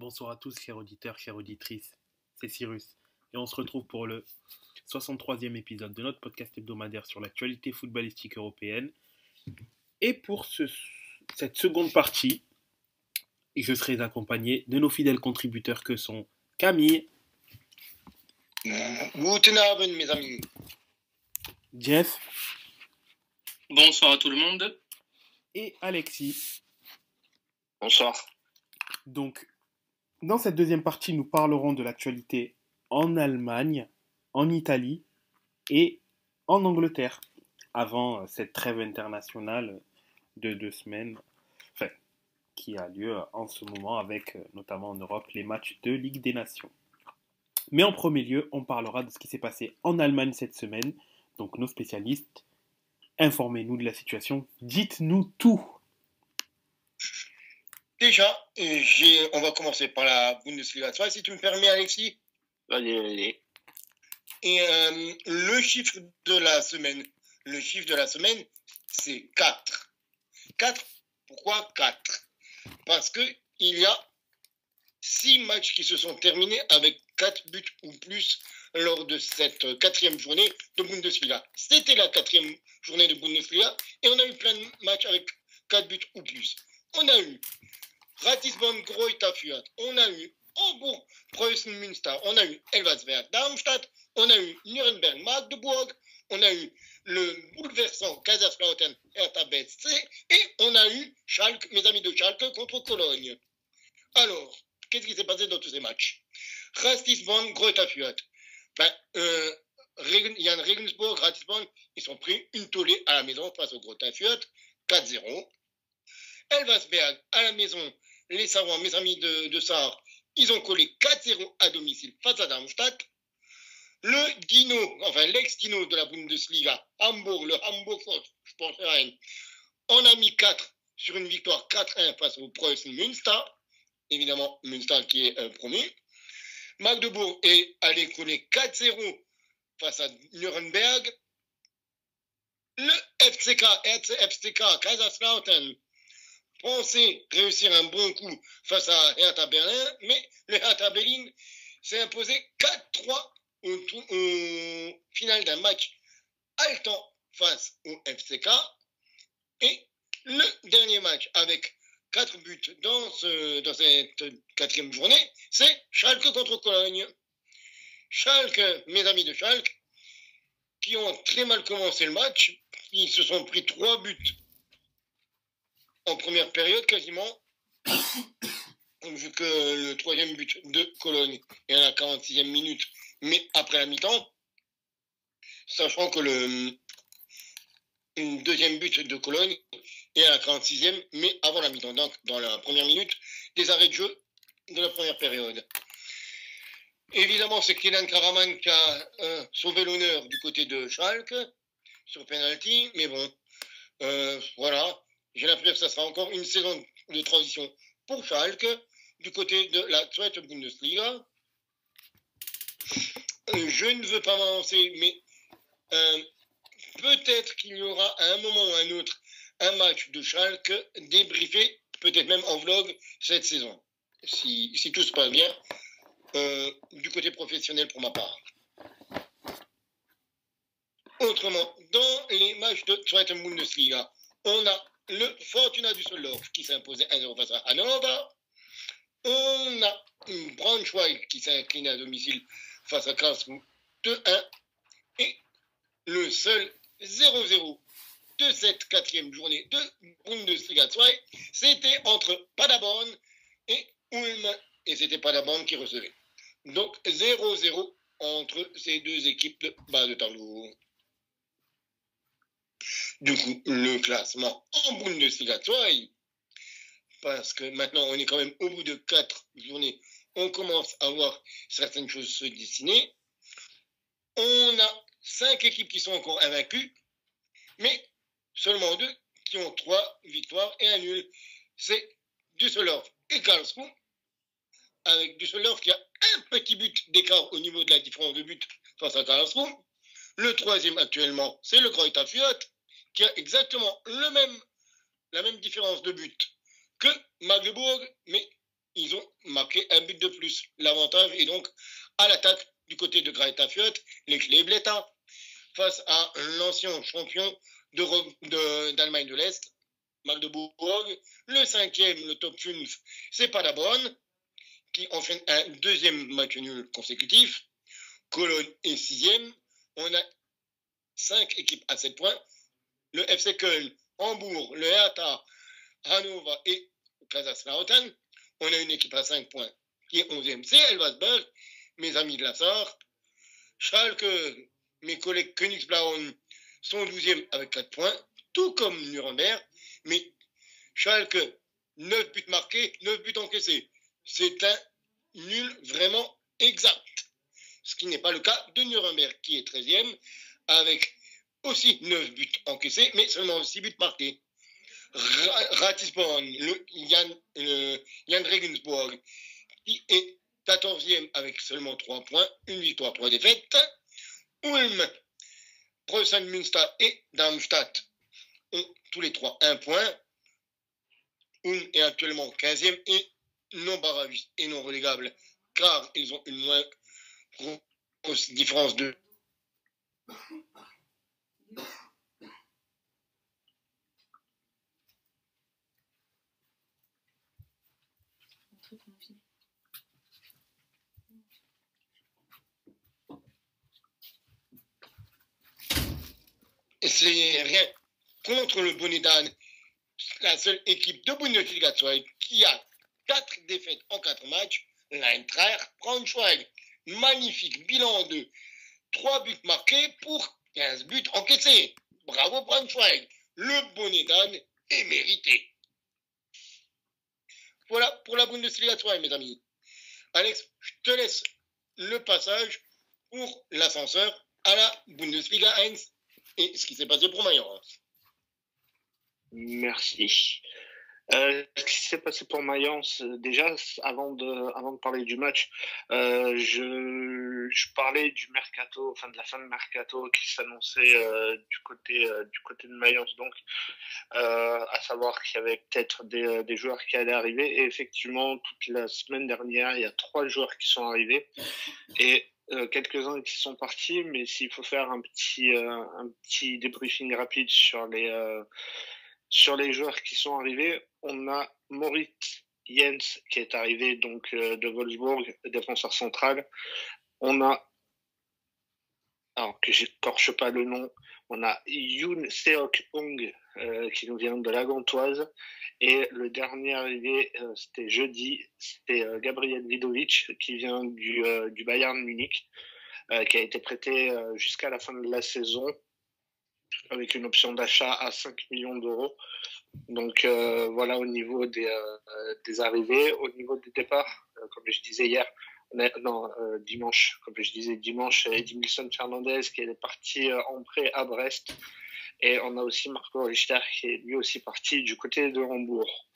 Bonsoir à tous, chers auditeurs, chères auditrices. C'est Cyrus. Et on se retrouve pour le 63e épisode de notre podcast hebdomadaire sur l'actualité footballistique européenne. Et pour cette seconde partie, je serai accompagné de nos fidèles contributeurs que sont Camille. Guten Abend, mes amis. Jeff. Bonsoir à tout le monde. Et Alexis. Bonsoir. Donc, dans cette deuxième partie, nous parlerons de l'actualité en Allemagne, en Italie et en Angleterre, avant cette trêve internationale de 2 semaines, qui a lieu en ce moment avec, notamment en Europe, les matchs de Ligue des Nations. Mais en premier lieu, on parlera de ce qui s'est passé en Allemagne cette semaine. Donc nos spécialistes, informez-nous de la situation, dites-nous tout. Déjà, on va commencer par la Bundesliga 2, si tu me permets, Alexis. Allez. Et le chiffre de la semaine, c'est 4. 4, pourquoi 4 ? Parce qu'il y a 6 matchs qui se sont terminés avec 4 buts ou plus lors de cette 4e journée de Bundesliga. C'était la 4e journée de Bundesliga et on a eu plein de matchs avec 4 buts ou plus. On a eu Ratisbonne Greuther Fürth, on a eu Hamburg Preußen Münster, on a eu Elversberg Darmstadt, on a eu Nuremberg Magdeburg, on a eu le bouleversant Kaiserslautern Hertha BSC et on a eu Schalke, mes amis de Schalke contre Cologne. Alors, qu'est-ce qui s'est passé dans tous ces matchs ? Ratisbonne Greuther Fürth. Jan Regensburg, Ratisbonne, ils sont pris une tollée à la maison face au Greuther Fürth, 4-0. Elversberg, à la maison, les Sarrois, mes amis de Sarre, ils ont collé 4-0 à domicile face à Darmstadt. L'ex-Dino de la Bundesliga, Hambourg, le Hamburg Sportverein, on a mis 4 sur une victoire 4-1 face au Preußen Münster. Évidemment, Münster qui est promu. Magdebourg est allé coller 4-0 face à Nuremberg. Le FCK Kaiserslautern pensait réussir un bon coup face à Hertha Berlin, mais le Hertha Berlin s'est imposé 4-3 au final d'un match haletant face au FCK. Et le dernier match avec 4 buts dans cette 4e journée, c'est Schalke contre Cologne. Schalke, mes amis de Schalke, qui ont très mal commencé le match, ils se sont pris 3 buts en première période quasiment, vu que le 3e but de Cologne est à la 46e minute, mais après la mi-temps, sachant que le 2e but de Cologne est à la 46e, mais avant la mi-temps, donc dans la première minute, des arrêts de jeu de la première période. Évidemment, c'est Kenan Karaman qui a sauvé l'honneur du côté de Schalke sur penalty, mais bon, voilà. J'ai l'impression que ça sera encore une saison de transition pour Schalke du côté de la Zweite Bundesliga. Je ne veux pas m'avancer, mais peut-être qu'il y aura à un moment ou à un autre un match de Schalke débriefé, peut-être même en vlog cette saison, si tout se passe bien, du côté professionnel pour ma part. Autrement, dans les matchs de Zweite Bundesliga, on a le Fortuna Düsseldorf qui s'est imposé 1-0 face à Hannover. On a Braunschweig qui s'est incliné à domicile face à Karlsruhe 2-1. Et le seul 0-0 de cette 4e journée de Bundesliga 2, c'était entre Paderborn et Ulm. Et c'était Paderborn qui recevait. Donc 0-0 entre ces deux équipes de bas de tableau. Du coup, le classement en Bundesliga 2, parce que maintenant on est quand même au bout de 4 journées, on commence à voir certaines choses se dessiner. On a 5 équipes qui sont encore invaincues, mais seulement 2 qui ont 3 victoires et un nul. C'est Düsseldorf et Karlsruhe, avec Düsseldorf qui a un petit but d'écart au niveau de la différence de but face à Karlsruhe. Le 3e actuellement, c'est le Greuther Fürth, qui a exactement la même différence de but que Magdeburg, mais ils ont marqué un but de plus. L'avantage est donc à l'attaque du côté de Greuther Fürth, les Kleeblätter, face à l'ancien champion d'Allemagne de l'Est, Magdebourg. Le 5e, le top 5, c'est Paderborn, qui enchaîne un 2e match nul consécutif. Cologne est 6e. On a 5 équipes à 7 points. Le FC Köln, Hambourg, le Hertha, Hannover et Kaiserslautern. On a une équipe à 5 points qui est 11e. C'est Elversberg, mes amis de la Sarre. Schalke, mes collègues Königsblauen sont 12e avec 4 points, tout comme Nuremberg. Mais Schalke, 9 buts marqués, 9 buts encaissés. C'est un nul vraiment exact. Ce qui n'est pas le cas de Nuremberg, qui est 13e, avec aussi 9 buts encaissés, mais seulement 6 buts marqués. Ratisbonne, Jan Regensburg, qui est 14e avec seulement 3 points, une victoire, 3 défaites. Ulm, Preußen Münster et Darmstadt ont tous les 3 1 point. Ulm est actuellement 15e et non barragiste et non relégable, car ils ont une moins grosse différence de et c'est rien contre le Bonnet d'Anne, la seule équipe de Bundesliga 2 qui a 4 défaites en 4 matchs, l'Eintracht Braunschweig. Magnifique bilan de 3 buts marqués pour 15 buts encaissés. Bravo Braunschweig, le Bonnet d'Anne est mérité. Voilà pour la Bundesliga 2, mes amis. Alex, je te laisse le passage pour l'ascenseur à la Bundesliga 1 et ce qui s'est passé pour Mayence. Merci. Ce qui s'est passé pour Mayence, déjà, avant de parler du match, je parlais du mercato, enfin de la fin de mercato qui s'annonçait du côté de Mayence, donc à savoir qu'il y avait peut-être des joueurs qui allaient arriver. Et effectivement, toute la semaine dernière, il y a 3 joueurs qui sont arrivés et quelques-uns qui sont partis. Mais s'il faut faire un petit débriefing rapide sur les joueurs qui sont arrivés, on a Moritz Jens qui est arrivé donc de Wolfsburg, défenseur central. On a, alors que j'écorche pas le nom, on a Yoon Seok Hong qui nous vient de la Gantoise. Et le dernier arrivé, c'était jeudi, c'était Gabriel Vidovic qui vient du Bayern Munich, qui a été prêté jusqu'à la fin de la saison avec une option d'achat à 5 millions d'euros. Donc voilà au niveau des arrivées. Au niveau des départs, comme je disais hier, dimanche, comme je disais dimanche, Edmilson Fernandez qui est parti en prêt à Brest. Et on a aussi Marco Richter qui est lui aussi parti du côté de Hambourg.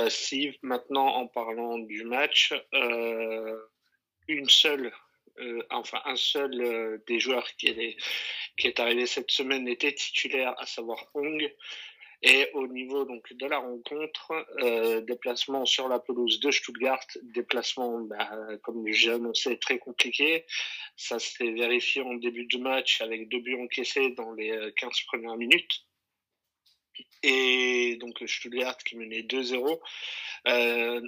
Si maintenant, en parlant du match, un seul des joueurs qui est arrivé cette semaine était titulaire, à savoir Hong. Et au niveau donc de la rencontre, déplacement sur la pelouse de Stuttgart, déplacement, comme j'ai annoncé, très compliqué. Ça s'est vérifié en début de match avec 2 buts encaissés dans les 15 premières minutes. Et donc Stuttgart qui menait 2-0.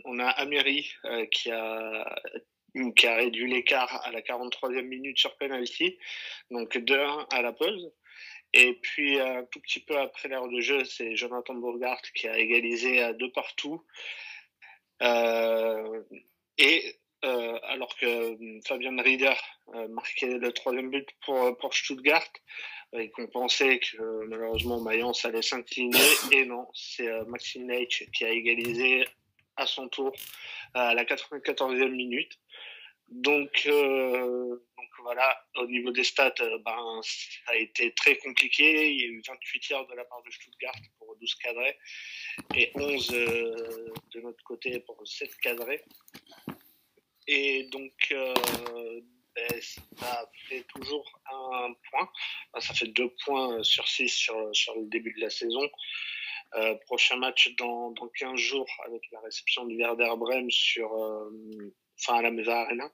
On a Amiri qui a réduit l'écart à la 43e minute sur penalty, donc 2-1 à la pause. Et puis un tout petit peu après l'heure de jeu, c'est Jonathan Burghardt qui a égalisé à 2 partout. Alors que Fabian Rieder marquait le 3e but pour Stuttgart, et qu'on pensait que malheureusement Mayence allait s'incliner, et non, c'est Maxime Leitch qui a égalisé à son tour à la 94e minute. Donc voilà, au niveau des stats, ça a été très compliqué. Il y a eu 28 tirs de la part de Stuttgart pour 12 cadrés et 11 de notre côté pour 7 cadrés. Et donc ça fait toujours un point. Ça fait 2 points sur 6 sur le début de la saison. Prochain match dans 15 jours avec la réception du Werder Bremen à la Mesa Arena.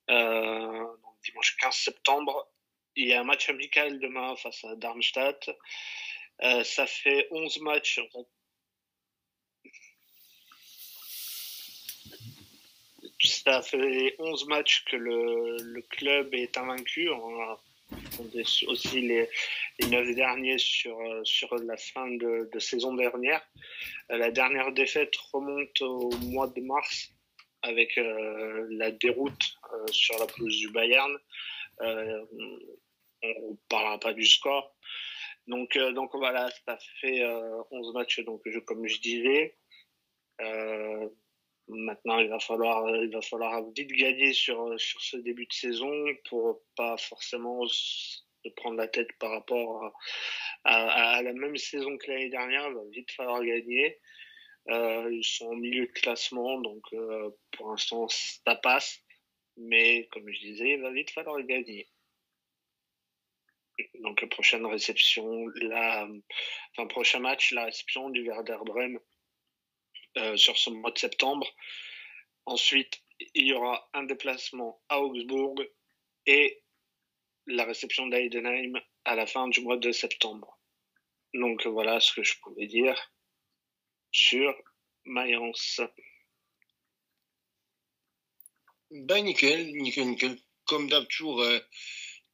Donc dimanche 15 septembre. Il y a un match amical demain face à Darmstadt. Ça fait 11 matchs. En fait. Ça fait 11 matchs que le club est invaincu. On compte aussi les 9 derniers sur la fin de saison dernière. La dernière défaite remonte au mois de mars avec la déroute sur la pelouse du Bayern. On ne parlera pas du score. Donc voilà, ça fait 11 matchs, donc, comme je disais. Maintenant, il va falloir vite gagner sur ce début de saison pour pas forcément se prendre la tête par rapport à la même saison que l'année dernière. Il va vite falloir gagner. Ils sont au milieu de classement, donc pour l'instant, ça passe. Mais comme je disais, il va vite falloir gagner. Donc, prochain match, la réception du Werder Bremen sur ce mois de septembre. Ensuite, il y aura un déplacement à Augsbourg et la réception d'Heidenheim à la fin du mois de septembre. Donc, voilà ce que je pouvais dire sur Mayence. Ben, nickel. Comme d'hab, toujours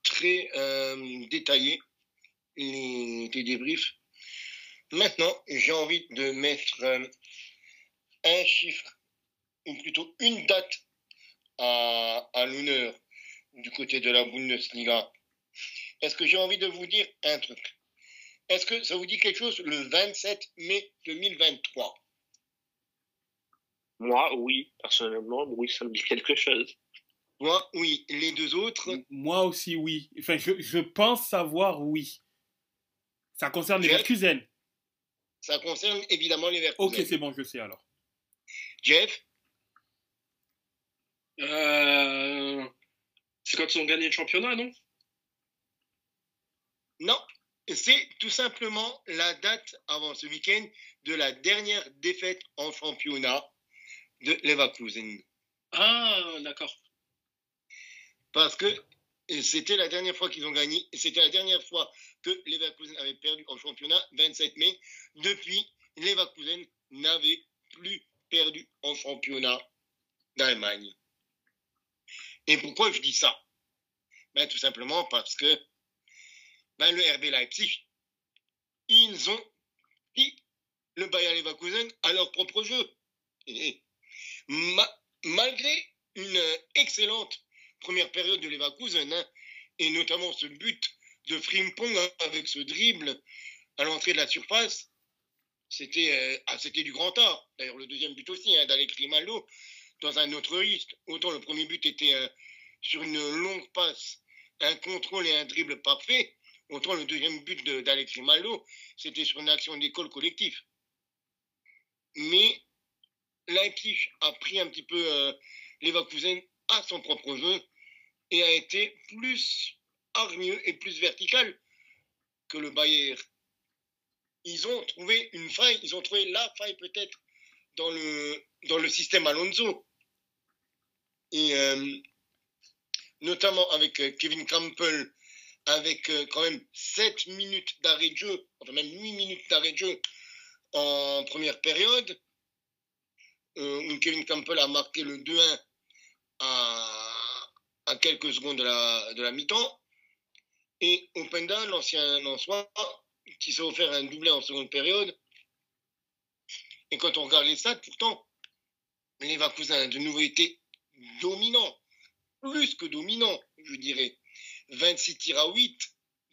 très détaillé tes débriefs. Maintenant, j'ai envie de mettre un chiffre, ou plutôt une date à l'honneur du côté de la Bundesliga. Est-ce que j'ai envie de vous dire un truc? Est-ce que ça vous dit quelque chose le 27 mai 2023? Moi, oui. Personnellement, oui, ça me dit quelque chose. Moi, oui. Les deux autres? Moi aussi, oui. Enfin, je pense savoir oui. Ça concerne les Leverkusen. Ça concerne évidemment les Leverkusen. Ok, c'est bon, je sais alors. Jeff? C'est quand ils ont gagné le championnat, non? Non, c'est tout simplement la date avant ce week-end de la dernière défaite en championnat de Leverkusen. Ah, d'accord. Parce que c'était la dernière fois qu'ils ont gagné, et c'était la dernière fois que Leverkusen avait perdu en championnat, 27 mai. Depuis, Leverkusen n'avait plus perdu en championnat d'Allemagne. Et pourquoi je dis ça? Ben, tout simplement parce que le RB Leipzig, ils ont pris le Bayer Leverkusen à leur propre jeu. Et malgré une excellente première période de Leverkusen, et notamment ce but de Frimpong avec ce dribble à l'entrée de la surface, c'était du grand art. D'ailleurs, le deuxième but aussi, d'Alex Grimaldo, dans un autre risque. Autant le premier but était sur une longue passe, un contrôle et un dribble parfait. Autant le deuxième but d'Alex Grimaldo, c'était sur une action d'école collective. Mais Leipzig a pris un petit peu Leverkusen à son propre jeu et a été plus hargneux et plus vertical que le Bayern. Ils ont trouvé une faille, ils ont trouvé la faille peut-être dans le système Alonso. Et notamment avec Kevin Campbell, avec quand même 7 minutes d'arrêt de jeu, enfin même 8 minutes d'arrêt de jeu en première période, où Kevin Campbell a marqué le 2-1 à quelques secondes de la mi-temps, et Openda, l'ancien Lensois, qui s'est offert un doublé en seconde période. Et quand on regarde les stats, pourtant, les Leverkusen a de nouveau été dominant, plus que dominant, je dirais. 26 tirs à 8,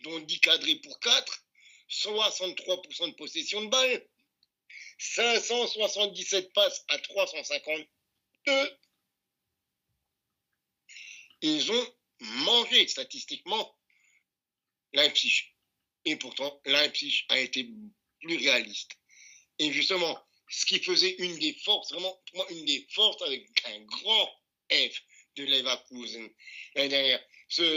dont 10 cadrés pour 4, 63% de possession de balle, 577 passes à 352. Ils ont mangé statistiquement Leipzig. Et pourtant, Leipzig a été plus réaliste. Et justement, ce qui faisait une des forces, vraiment, pour moi, une des forces avec un grand F de Leverkusen l'année dernière, cette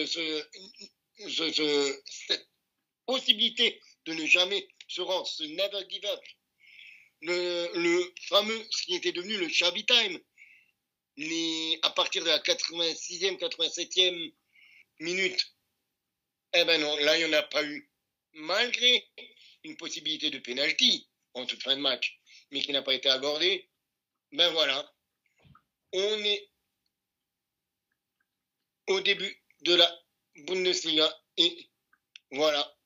possibilité de ne jamais se rend, ce never give up, le fameux, ce qui était devenu le Shabby Time, à partir de la 86e, 87e minute, eh ben non, là, il n'y en a pas eu. Malgré une possibilité de penalty en toute fin de match, mais qui n'a pas été accordée, ben voilà, on est au début de la Bundesliga et voilà,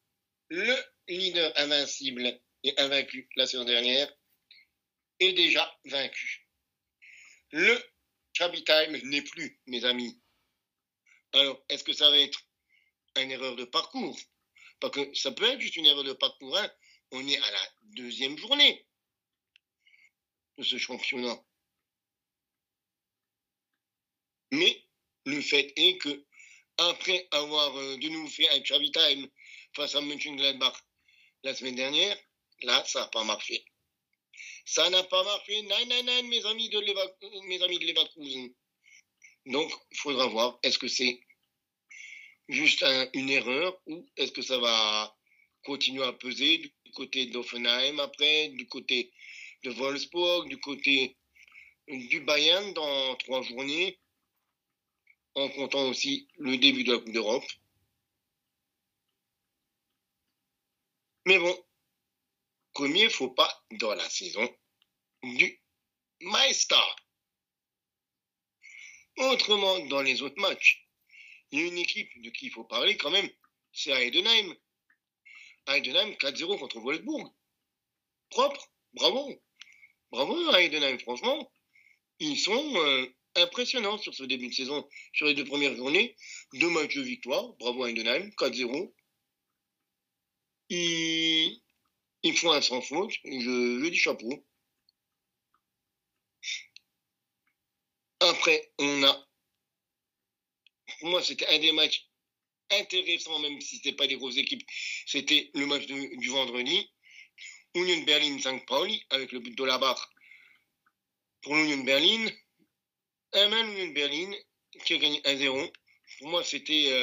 le leader invincible et invaincu la saison dernière est déjà vaincu. Le Shabby Time n'est plus, mes amis. Alors, est-ce que ça va être une erreur de parcours? Parce que ça peut être juste une erreur de parcours. Hein. On est à la 2e journée de ce championnat. Mais le fait est que après avoir de nouveau fait un Shabby Time face à Mönchengladbach la semaine dernière, là, ça n'a pas marché. Ça n'a pas marché, non, mes amis de Leverkusen. Donc, il faudra voir, est-ce que c'est juste une erreur ou est-ce que ça va continuer à peser du côté d'Offenheim après, du côté de Wolfsburg, du côté du Bayern dans 3 journées, en comptant aussi le début de la Coupe d'Europe. Mais bon, premier faux pas dans la saison du Meister. Autrement, dans les autres matchs, il y a une équipe de qui il faut parler quand même, c'est Heidenheim. Heidenheim 4-0 contre Wolfsburg. Propre, bravo. Bravo à Heidenheim, franchement. Ils sont impressionnants sur ce début de saison, sur les 2 premières journées. 2 matchs de victoire, bravo à Heidenheim, 4-0. Ils font un sans faute, je dis chapeau. Après, pour moi, c'était un des matchs intéressants, même si ce n'était pas des grosses équipes. C'était le match du vendredi. Union Berlin-St. Pauli, avec le but de la barre pour l'Union Berlin. Union Berlin qui a gagné 1-0. Pour moi, c'était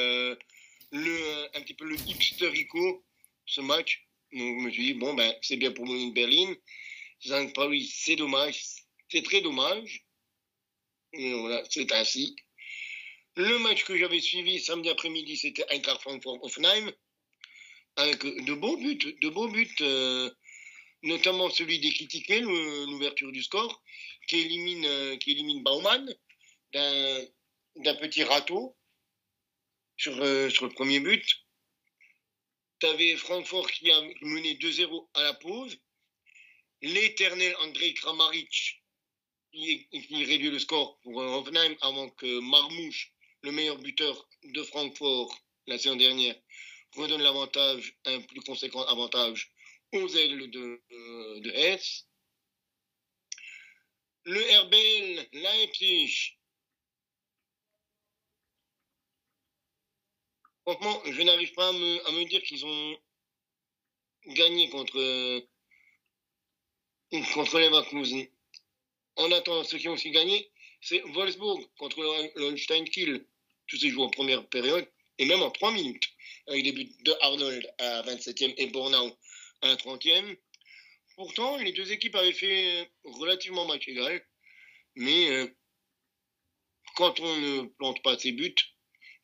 un petit peu le hipsterico, ce match. Donc, je me suis dit, bon, ben, c'est bien pour l'Union Berlin. St. Pauli, c'est dommage. C'est très dommage. Et voilà, c'est ainsi. Le match que j'avais suivi samedi après-midi, c'était Eintracht Francfort-Hoffenheim, avec de beaux buts, notamment celui d'Ekitike, l'ouverture du score, qui élimine Baumann d'un petit râteau sur le premier but. Tu avais Francfort qui a mené 2-0 à la pause. L'éternel Andrei Kramaric qui réduit le score pour Hoffenheim avant que Marmouche, le meilleur buteur de Francfort la saison dernière, redonne un plus conséquent avantage aux ailes de Hesse. Le RBL Leipzig. Franchement, je n'arrive pas à me dire qu'ils ont gagné contre Leverkusen. En attendant, ceux qui ont aussi gagné, c'est Wolfsburg contre le Holstein Kiel. Tout s'est joué en première période et même en 3 minutes, avec des buts de Arnold à 27e et Bornau à la 30e. Pourtant, les 2 équipes avaient fait relativement match égal, mais quand on ne plante pas ses buts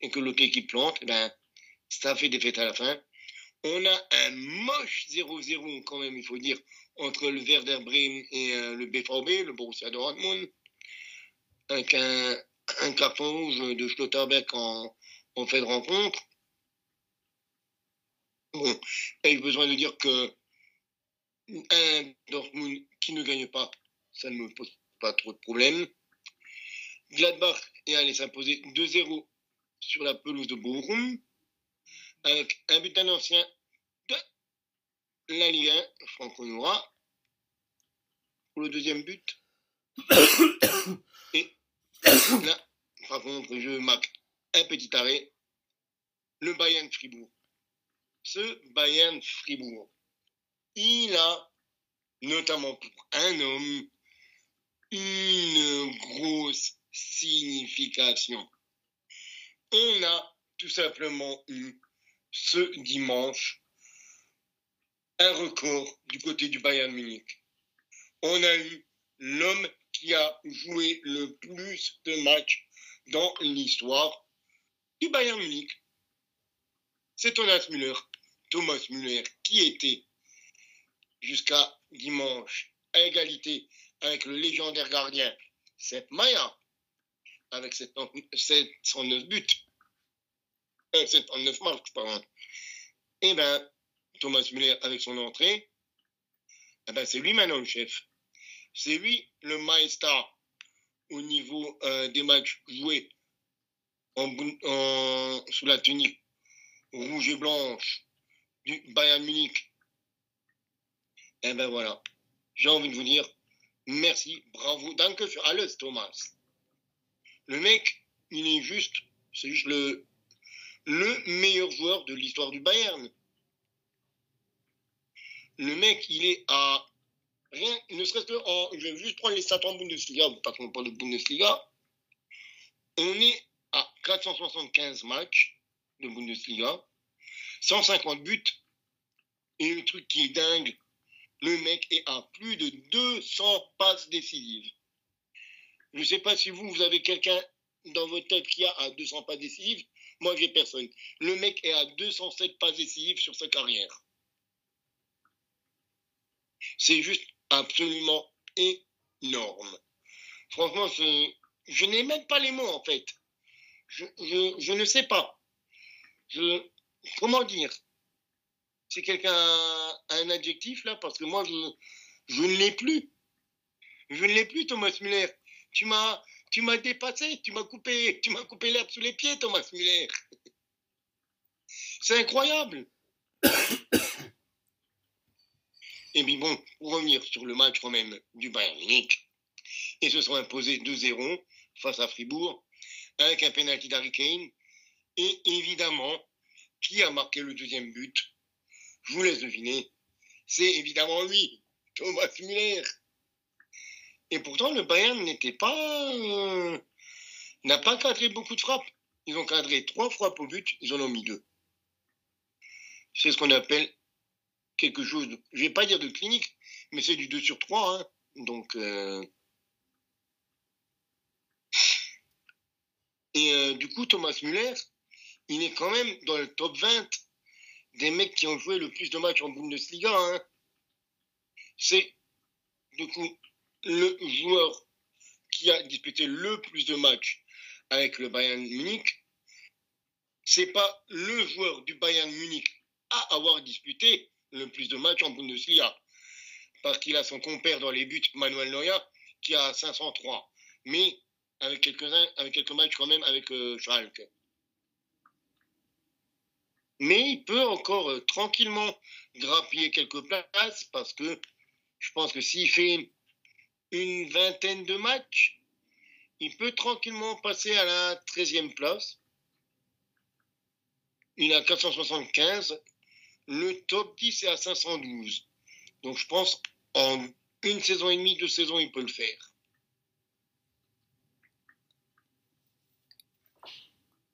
et que l'autre équipe plante, ben, ça fait défaite à la fin. On a un moche 0-0 quand même, il faut dire, entre le Werder Bremen et le BVB, le Borussia Dortmund, avec un carton rouge de Schlotterbeck en fait de rencontre. Bon, ai-je besoin de dire que un Dortmund qui ne gagne pas, ça ne me pose pas trop de problème. Gladbach est allé s'imposer 2-0 sur la pelouse de Bochum, avec un but d'un ancien de la Ligue 1, Franco Nora, pour le 2e but. Et là, par contre, je marque un petit arrêt. Le Bayern Fribourg. Ce Bayern Fribourg, il a, notamment pour un homme, une grosse signification. On a tout simplement eu ce dimanche un record du côté du Bayern Munich. On a eu l'homme qui a joué le plus de matchs dans l'histoire du Bayern Munich. C'est Thomas Müller, qui était jusqu'à dimanche à égalité avec le légendaire gardien Sepp Maier, avec 709 buts, 709 matchs, pardon. Et bien, Thomas Müller, avec son entrée, c'est lui maintenant le chef. C'est lui le maestro au niveau des matchs joués sous la tunique rouge et blanche du Bayern Munich. Et ben voilà, j'ai envie de vous dire merci, bravo, danke für alles, Thomas. Le mec, c'est juste le meilleur joueur de l'histoire du Bayern. Le mec, il est à rien, ne serait-ce que je vais juste prendre les stats en Bundesliga, parce qu'on parle de Bundesliga. On est à 475 matchs de Bundesliga, 150 buts, et le truc qui est dingue, le mec est à plus de 200 passes décisives. Je ne sais pas si vous avez quelqu'un dans votre tête qui a à 200 passes décisives. Moi, j'ai personne. Le mec est à 207 passes décisives sur sa carrière. C'est juste absolument énorme. Franchement, je n'ai même pas les mots, en fait. Je ne sais pas. Comment dire? Si quelqu'un a un adjectif, là, parce que moi, je ne l'ai plus. Je ne l'ai plus, Thomas Müller. Tu m'as dépassé, tu m'as coupé l'herbe sous les pieds, Thomas Müller. C'est incroyable. Et puis bon, pour revenir sur le match quand même du Bayern Munich, ils se sont imposés 2-0 face à Fribourg, avec un penalty d'Harry Kane. Et évidemment, qui a marqué le deuxième but? Je vous laisse deviner. C'est évidemment lui, Thomas Müller. Et pourtant, le Bayern n'a pas cadré beaucoup de frappes. Ils ont cadré 3 frappes au but, ils en ont mis 2. C'est ce qu'on appelle quelque chose, je vais pas dire de clinique, mais c'est du 2 sur 3. Hein. Donc, du coup, Thomas Müller, il est quand même dans le top 20 des mecs qui ont joué le plus de matchs en Bundesliga. Hein. C'est, du coup, le joueur qui a disputé le plus de matchs avec le Bayern Munich. C'est pas le joueur du Bayern Munich à avoir disputé le plus de matchs en Bundesliga. Parce qu'il a son compère dans les buts, Manuel Neuer, qui a 503. Mais avec quelques matchs quand même avec Schalke. Mais il peut encore tranquillement grappiller quelques places parce que je pense que s'il fait une vingtaine de matchs, il peut tranquillement passer à la 13e place. Il a 475. Le top 10 est à 512. Donc je pense en une saison et demie, 2 saisons, il peut le faire.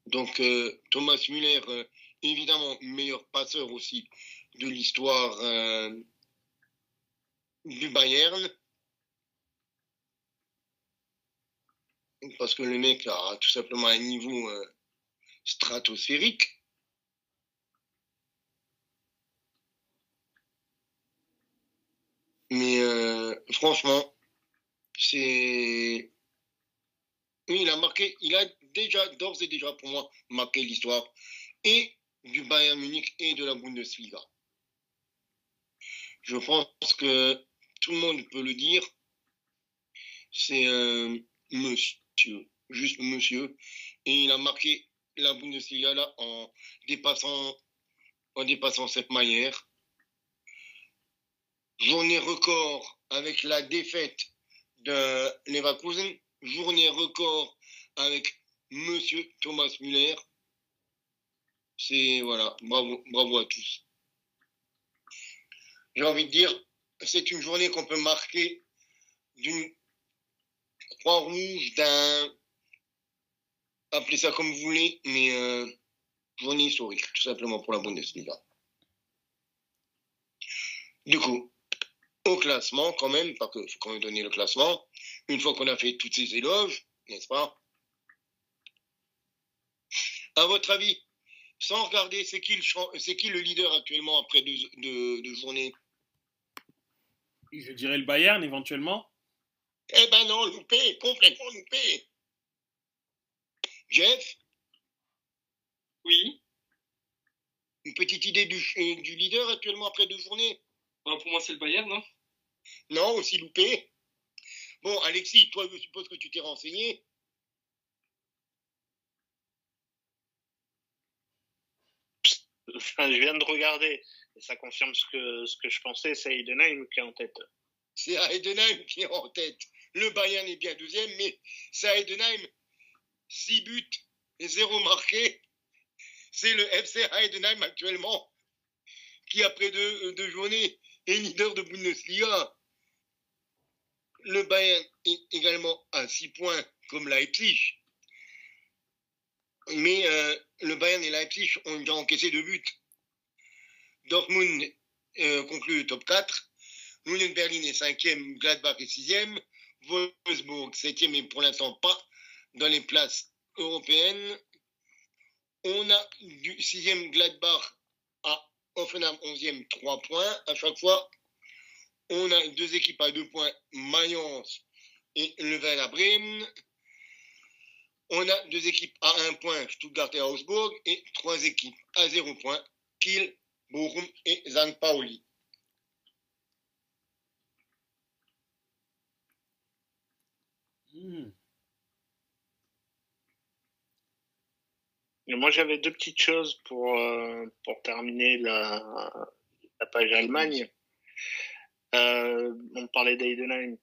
Donc Thomas Müller, évidemment, meilleur passeur aussi de l'histoire du Bayern. Parce que le mec a tout simplement un niveau stratosphérique. Mais franchement, c'est... Oui, il a déjà, d'ores et déjà pour moi, marqué l'histoire et du Bayern Munich et de la Bundesliga. Je pense que tout le monde peut le dire. C'est monsieur, juste monsieur. Et il a marqué la Bundesliga là en dépassant Sepp Maier. Journée record avec la défaite de Leverkusen. Journée record avec monsieur Thomas Müller. C'est, voilà, bravo à tous. J'ai envie de dire, c'est une journée qu'on peut marquer d'une croix rouge, appelez ça comme vous voulez, mais journée historique, tout simplement pour la Bundesliga. Du coup, au classement, quand même, parce qu'il faut quand même donner le classement, une fois qu'on a fait toutes ces éloges, n'est-ce pas? À votre avis, sans regarder, c'est qui le leader actuellement après deux journées? Je dirais le Bayern éventuellement. Eh ben non, loupé, complètement loupé. Jeff, Oui. une petite idée du leader actuellement après 2 journées? Bah, pour moi, c'est le Bayern, non? Non, aussi loupé. Bon, Alexis, toi, je suppose que tu t'es renseigné. Enfin, je viens de regarder et ça confirme ce que je pensais, c'est Heidenheim qui est en tête. C'est Heidenheim qui est en tête. Le Bayern est bien deuxième, mais c'est Heidenheim, 6 buts et 0 marqués. C'est le FC Heidenheim actuellement qui, après deux journées, est leader de Bundesliga. Le Bayern est également à 6 points comme Leipzig. Mais le Bayern et Leipzig ont déjà encaissé 2 buts. Dortmund conclut le top 4. Union Berlin est 5e, Gladbach est 6e. Wolfsburg 7e et pour l'instant pas dans les places européennes. On a du 6e Gladbach à Hoffenheim 11e, 3 points à chaque fois. On a 2 équipes à 2 points, Mayence et le Werder Bremen. On a 2 équipes à 1 point, Stuttgart et Augsburg, et 3 équipes à 0 point, Kiel, Bochum et St. Pauli. Et moi, j'avais deux petites choses pour terminer la page Allemagne. On parlait d'Heidenheim,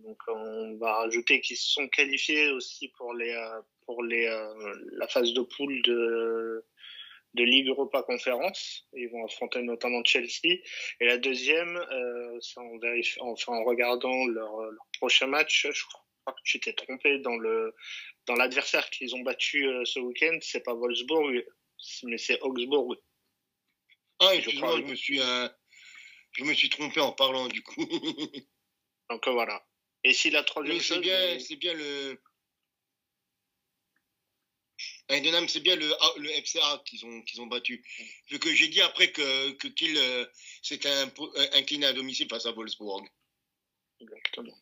donc on va rajouter qu'ils se sont qualifiés aussi pour la phase de poule de Ligue Europa Conférence. Ils vont affronter notamment Chelsea. Et la deuxième, c'est en regardant leur prochain match, je crois que tu t'es trompé dans l'adversaire qu'ils ont battu ce week-end. C'est pas Wolfsburg, mais c'est Augsbourg. Ah, excuse-moi, je me suis trompé en parlant du coup. Donc voilà. Et si la troisième oui, chose, c'est bien le Heidenheim, c'est bien le FCA qu'ils ont battu. Vu que j'ai dit après que Kiel s'était incliné à domicile face à Wolfsburg. Exactement.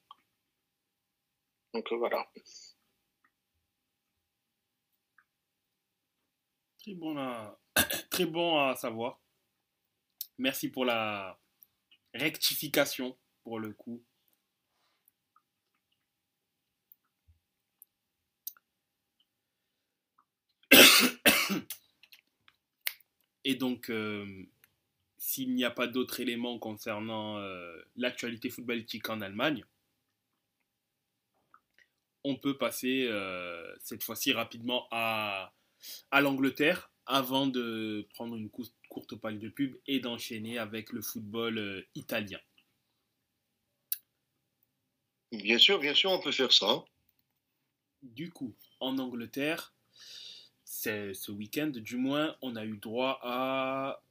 Donc voilà. Très bon à savoir. Merci pour la rectification, pour le coup. Et donc, s'il n'y a pas d'autres éléments concernant l'actualité footballistique en Allemagne, on peut passer cette fois-ci rapidement à l'Angleterre avant de prendre une courte page de pub et d'enchaîner avec le football italien. Bien sûr, on peut faire ça. Du coup, en Angleterre, ce week-end, du moins, on a eu droit à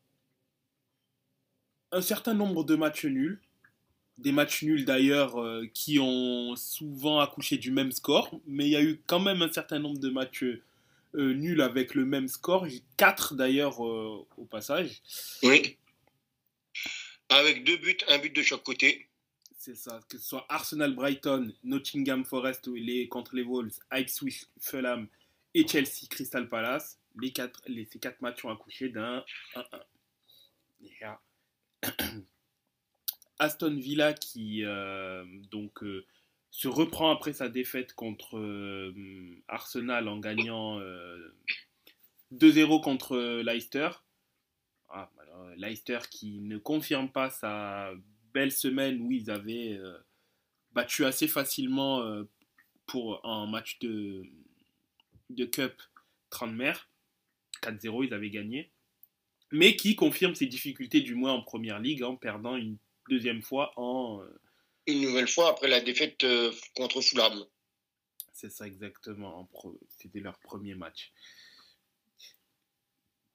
un certain nombre de matchs nuls. Des matchs nuls d'ailleurs qui ont souvent accouché du même score, mais il y a eu quand même un certain nombre de matchs nuls avec le même score. 4 d'ailleurs au passage. Oui. Avec 2 buts, un but de chaque côté. C'est ça, que ce soit Arsenal-Brighton, Nottingham Forest contre les Wolves, Ipswich, Fulham et Chelsea Crystal Palace. Ces 4 matchs ont accouché d'un 1-1. Aston Villa qui se reprend après sa défaite contre Arsenal en gagnant 2-0 contre Leicester. Leicester qui ne confirme pas sa belle semaine où ils avaient battu assez facilement pour un match de Cup Tranmere. 4-0, ils avaient gagné. Mais qui confirme ses difficultés du moins en Première Ligue en perdant une deuxième fois une nouvelle fois après la défaite contre Fulham. C'est ça exactement. C'était leur premier match.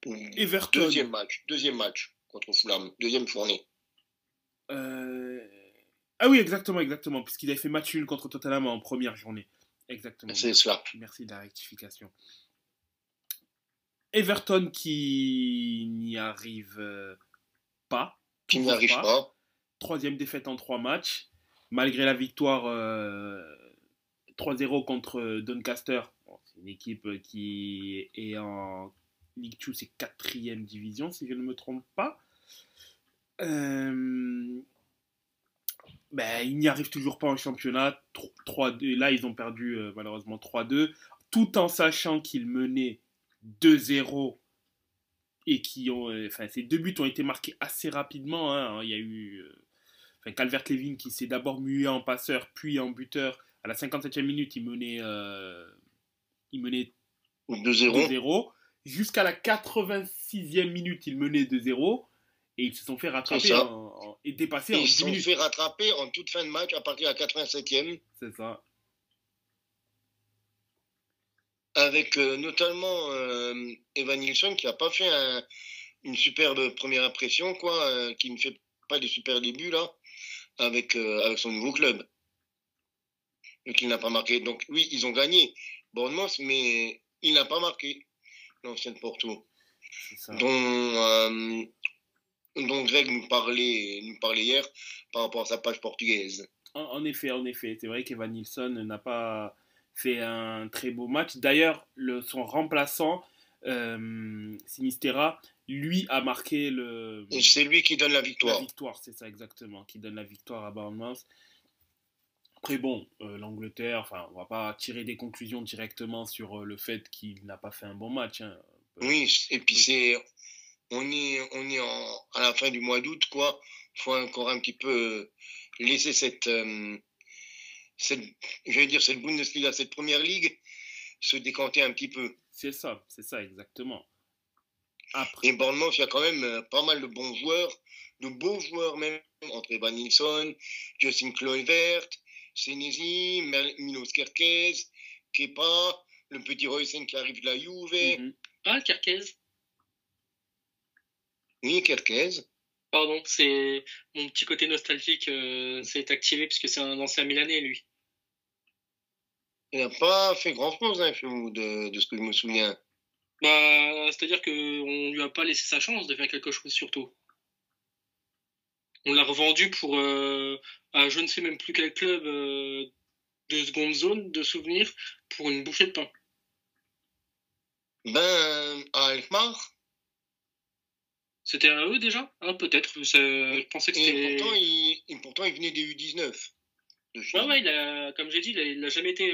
Everton. Deuxième match contre Fulham. Deuxième journée. Euh, Ah oui, exactement, puisqu'il avait fait match nul contre Tottenham en première journée. Exactement. C'est cela. Merci de la rectification. Everton qui n'y arrive pas. Qui Toujours n'arrive pas. Troisième défaite en 3 matchs. Malgré la victoire 3-0 contre Doncaster. Bon, c'est une équipe qui est en League 2, c'est 4e division, si je ne me trompe pas. Il n'y arrive toujours pas en championnat. 3-2. Là, ils ont perdu malheureusement 3-2. Tout en sachant qu'ils menaient 2-0 et ces 2 buts ont été marqués assez rapidement. Hein. Il y a eu Calvert-Lewin qui s'est d'abord mué en passeur, puis en buteur. À la 57e minute, il menait 2-0. Jusqu'à la 86e minute, il menait 2-0. Et ils se sont fait rattraper et dépasser en 10 minutes. Ils se sont fait rattraper en toute fin de match à partir de la 87e. C'est ça. Avec notamment Evan Nilsson qui n'a pas fait une superbe première impression, qui ne fait pas de super débuts là, avec son nouveau club. Et qu'il n'a pas marqué. Donc oui, ils ont gagné Bournemouth, mais il n'a pas marqué l'ancienne Porto. C'est ça. dont Greg nous parlait hier par rapport à sa page portugaise. En effet. C'est vrai qu'Evan Nilsson n'a pas fait un très beau match. D'ailleurs, son remplaçant, Sinistera, lui a marqué Et c'est lui qui donne la victoire. La victoire, c'est ça exactement, qui donne la victoire à Bournemouth. Après bon, l'Angleterre, on va pas tirer des conclusions directement sur le fait qu'il n'a pas fait un bon match. Hein. Oui, et puis on est à la fin du mois d'août, quoi. Il faut encore un petit peu laisser cette Bundesliga, cette première ligue, se décanter un petit peu. C'est ça, exactement. Après. Et Bournemouth, il y a quand même pas mal de bons joueurs, de beaux joueurs même, entre Evan Nilsson, Justin Kluivert, Senesi, Milos Kerkez, Kepa, le petit Roysen qui arrive de la Juve. Mm-hmm. Ah, Kerkez. Oui, Kerkez. Pardon, c'est mon petit côté nostalgique s'est activé puisque c'est un ancien Milanais, lui. Il n'a pas fait grand-chose, de ce que je me souviens. C'est-à-dire qu'on lui a pas laissé sa chance de faire quelque chose, surtout. On l'a revendu pour je ne sais même plus quel club de seconde zone, de souvenir, pour une bouchée de pain. À Alkmaar. C'était à eux déjà ? Peut-être. Je pensais que c'était... Pourtant, il venait des U19. Comme j'ai dit, il n'a jamais été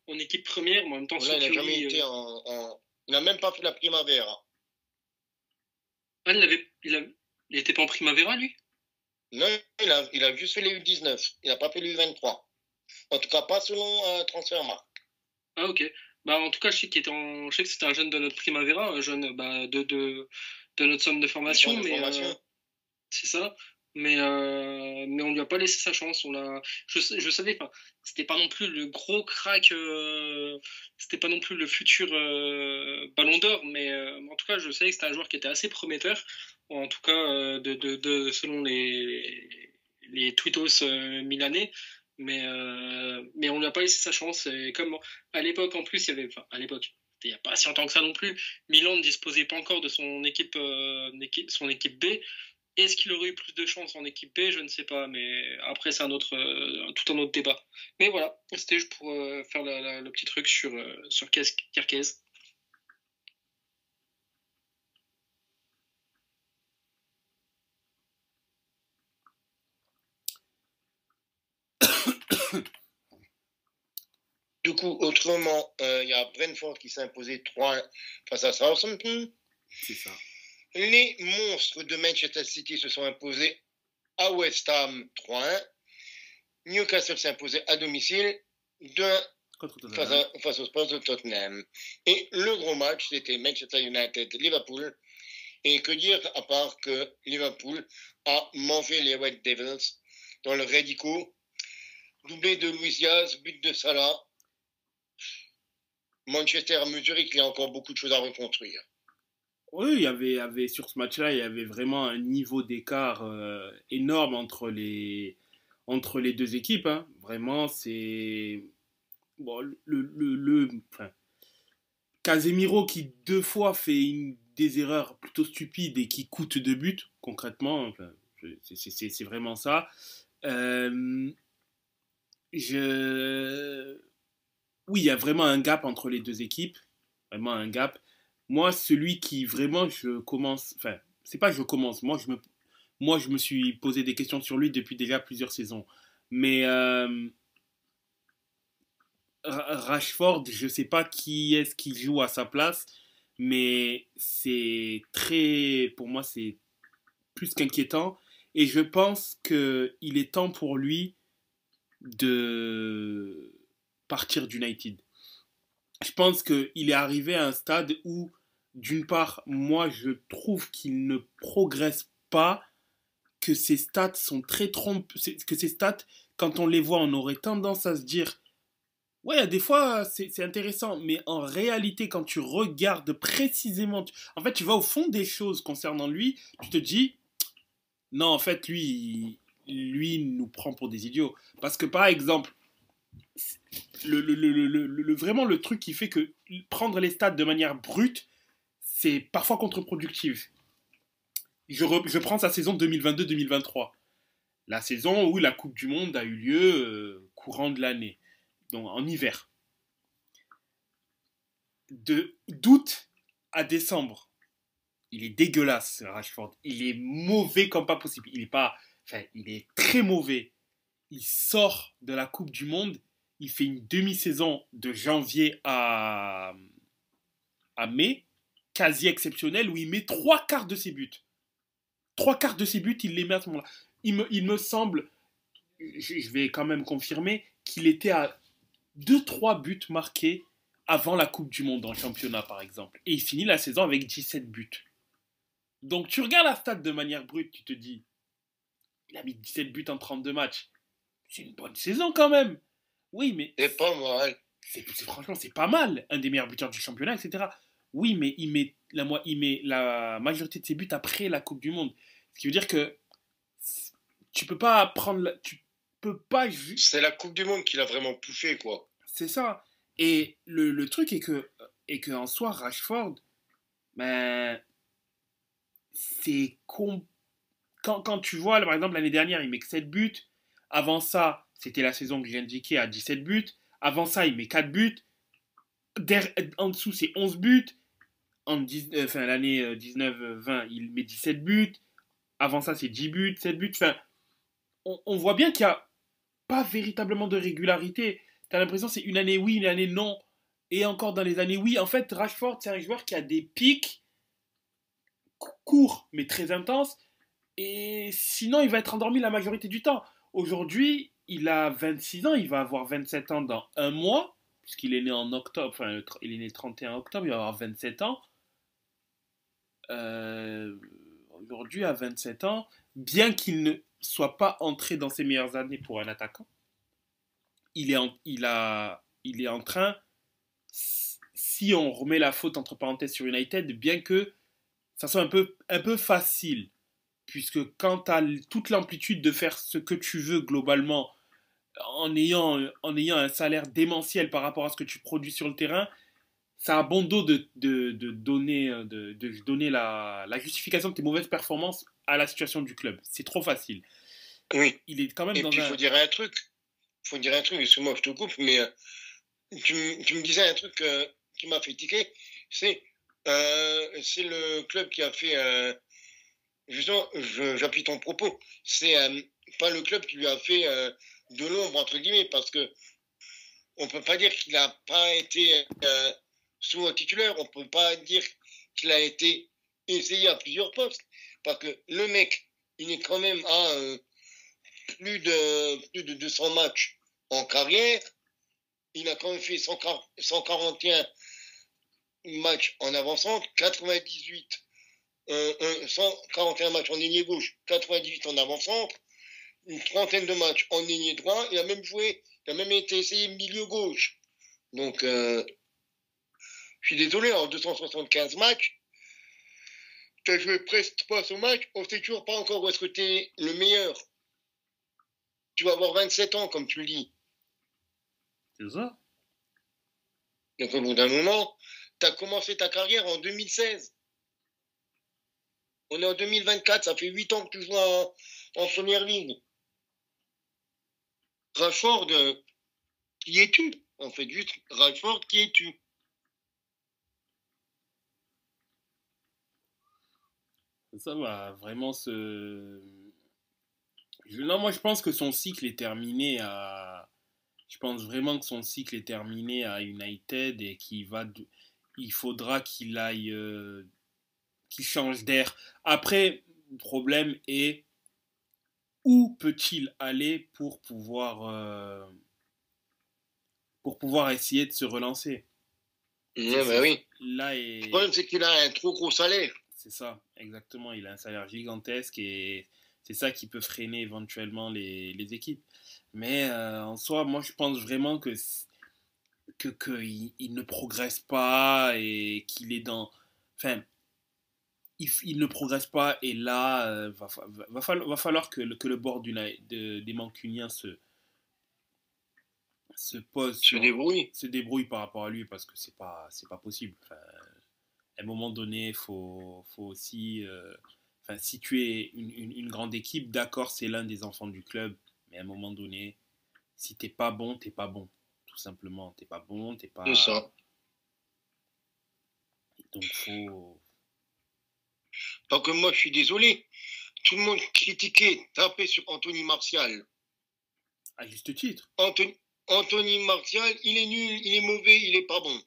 en équipe première, mais en même temps... Là, il n'a jamais été il n'a même pas fait la Primavera. Ah, il n'était pas en Primavera, lui ? Non, il a juste fait les U19. Il n'a pas fait les U23. En tout cas, pas selon Transfermarkt. Ah, ok. En tout cas, je sais que c'était un jeune de notre Primavera, un jeune de notre somme de formation. C'est ça. Mais on lui a pas laissé sa chance. Je savais pas. C'était pas non plus le gros crack. C'était pas non plus le futur Ballon d'Or. Mais en tout cas, je savais que c'était un joueur qui était assez prometteur. En tout cas, selon les tweetos milanais. Mais on lui a pas laissé sa chance. Et comme à l'époque, en plus, il n'y a pas si longtemps que ça non plus. Milan ne disposait pas encore de son équipe B. Est-ce qu'il aurait eu plus de chance en équipe B ? Je ne sais pas, mais après c'est tout un autre débat. Mais voilà, c'était juste pour faire le petit truc sur Kerkez. Du coup, autrement, il y a Brentford qui s'est imposé 3-1 face à Southampton. C'est ça. Les monstres de Manchester City se sont imposés à West Ham 3-1. Newcastle s'est imposé à domicile 2-1 face aux Spurs de Tottenham. Et le gros match, c'était Manchester United-Liverpool. Et que dire à part que Liverpool a mangé les Red Devils dans le Redico. Doublé de Luis Diaz, but de Salah. – Manchester a mesuré qu'il y a encore beaucoup de choses à reconstruire. Oui, sur ce match-là, il y avait vraiment un niveau d'écart énorme entre les deux équipes, hein. Vraiment, c'est bon, enfin, Casemiro qui deux fois fait des erreurs plutôt stupides et qui coûte deux buts, concrètement. Enfin, c'est vraiment ça. Euh, je... Oui, il y a vraiment un gap entre les deux équipes. Vraiment un gap. Moi, celui qui vraiment je commence. Enfin, c'est pas que je commence. Moi, je me suis posé des questions sur lui depuis déjà plusieurs saisons. Mais Rashford, je sais pas qui est-ce qui joue à sa place. Mais c'est très. Pour moi, c'est plus qu'inquiétant. Et je pense qu'il est temps pour lui de partir d'United. Je pense qu'il est arrivé à un stade où, d'une part, moi, je trouve qu'il ne progresse pas, que ses stats sont très que ses stats, quand on les voit, on aurait tendance à se dire, ouais, des fois, c'est intéressant, mais en réalité, quand tu regardes précisément, en fait, tu vas au fond des choses concernant lui, tu te dis, non, en fait, il nous prend pour des idiots. Parce que, par exemple, vraiment le truc qui fait que prendre les stats de manière brute, c'est parfois contre-productif. Je prends sa saison 2022-2023. La saison où la Coupe du Monde a eu lieu courant de l'année, donc en hiver. D'août à décembre, il est dégueulasse, Rashford. Il est mauvais comme pas possible. Il est très mauvais. Il sort de la Coupe du Monde. Il fait une demi-saison de janvier à mai, quasi exceptionnelle, où il met trois quarts de ses buts. Trois quarts de ses buts, il les met à ce moment-là. Il me semble, je vais quand même confirmer, qu'il était à 2-3 buts marqués avant la Coupe du Monde en championnat, par exemple. Et il finit la saison avec 17 buts. Donc tu regardes la stat de manière brute, tu te dis, il a mis 17 buts en 32 matchs. C'est une bonne saison quand même. Oui, mais... C'est pas mal. Franchement, c'est pas mal. Un des meilleurs buteurs du championnat, etc. Oui, mais il met la majorité de ses buts après la Coupe du Monde. Ce qui veut dire que tu peux pas prendre... Tu peux pas... C'est la Coupe du Monde qui l'a vraiment touché, quoi. C'est ça. Et le truc est que en soi, Rashford, ben, c'est quand tu vois, par exemple, l'année dernière, il met que 7 buts. Avant ça, c'était la saison que j'ai indiquée à 17 buts. Avant ça, il met 4 buts. En dessous, c'est 11 buts. L'année 19-20, il met 17 buts. Avant ça, c'est 10 buts, 7 buts. Enfin, on voit bien qu'il n'y a pas véritablement de régularité. Tu as l'impression que c'est une année oui, une année non. Et encore dans les années oui. En fait, Rashford, c'est un joueur qui a des pics courts, mais très intenses. Et sinon, il va être endormi la majorité du temps. Aujourd'hui, il a 26 ans, il va avoir 27 ans dans un mois, puisqu'il est né en octobre, enfin, il est né le 31 octobre, il va avoir 27 ans. Aujourd'hui, à 27 ans, bien qu'il ne soit pas entré dans ses meilleures années pour un attaquant, il est en train, si on remet la faute entre parenthèses sur United, bien que ça soit un peu facile, puisque quand tu as toute l'amplitude de faire ce que tu veux globalement, en ayant un salaire démentiel par rapport à ce que tu produis sur le terrain, ça a bon dos de donner la justification de tes mauvaises performances à la situation du club. C'est trop facile. Oui. Il est quand même et puis, il faut dire un truc, excuse-moi, je te coupe, mais tu me disais un truc qui m'a fait tiquer, c'est le club qui a fait... justement, j'appuie ton propos. C'est pas le club qui lui a fait de l'ombre, entre guillemets, parce que on peut pas dire qu'il n'a pas été sous titulaire, on peut pas dire qu'il a été essayé à plusieurs postes, parce que le mec, il est quand même à plus de 200 matchs en carrière. Il a quand même fait 141 matchs en avant-centre, 98 141 matchs en ailier gauche, 98 en avant-centre, une trentaine de matchs en ailier droit. Il a même été essayé milieu gauche. Donc, je suis désolé, en 275 matchs, tu as joué presque 300 matchs, on ne sait toujours pas encore où est-ce que tu es le meilleur. Tu vas avoir 27 ans, comme tu le dis. C'est ça. Donc, au bout d'un moment, tu as commencé ta carrière en 2016. On est en 2024, ça fait 8 ans que tu joues en première ligne. Rashford, qui es-tu? En fait, juste Rashford, qui es-tu? Ça va vraiment se. Non, moi je pense que son cycle est terminé à. Je pense vraiment que son cycle est terminé à United et il faudra qu'il aille, qu'il change d'air. Après, le problème est où peut-il aller pour pouvoir essayer de se relancer. Oui. Là Le problème, c'est qu'il a un trop gros salaire. C'est ça, exactement. Il a un salaire gigantesque et c'est ça qui peut freiner éventuellement les équipes. Mais en soi, moi, je pense vraiment que il ne progresse pas et qu'il est dans. Enfin, il ne progresse pas et là, va falloir que le board des Mancuniens se pose, se débrouille par rapport à lui parce que c'est pas possible. Enfin, à un moment donné, faut aussi. Enfin, si tu es une grande équipe, d'accord, c'est l'un des enfants du club, mais à un moment donné, si t'es pas bon, t'es pas bon. Tout simplement, t'es pas bon, t'es pas. C'est ça. Donc faut. Parce que moi, je suis désolé. Tout le monde critiquait, tapait sur Anthony Martial. À juste titre. Anthony Martial, il est nul, il est mauvais, il est pas bon.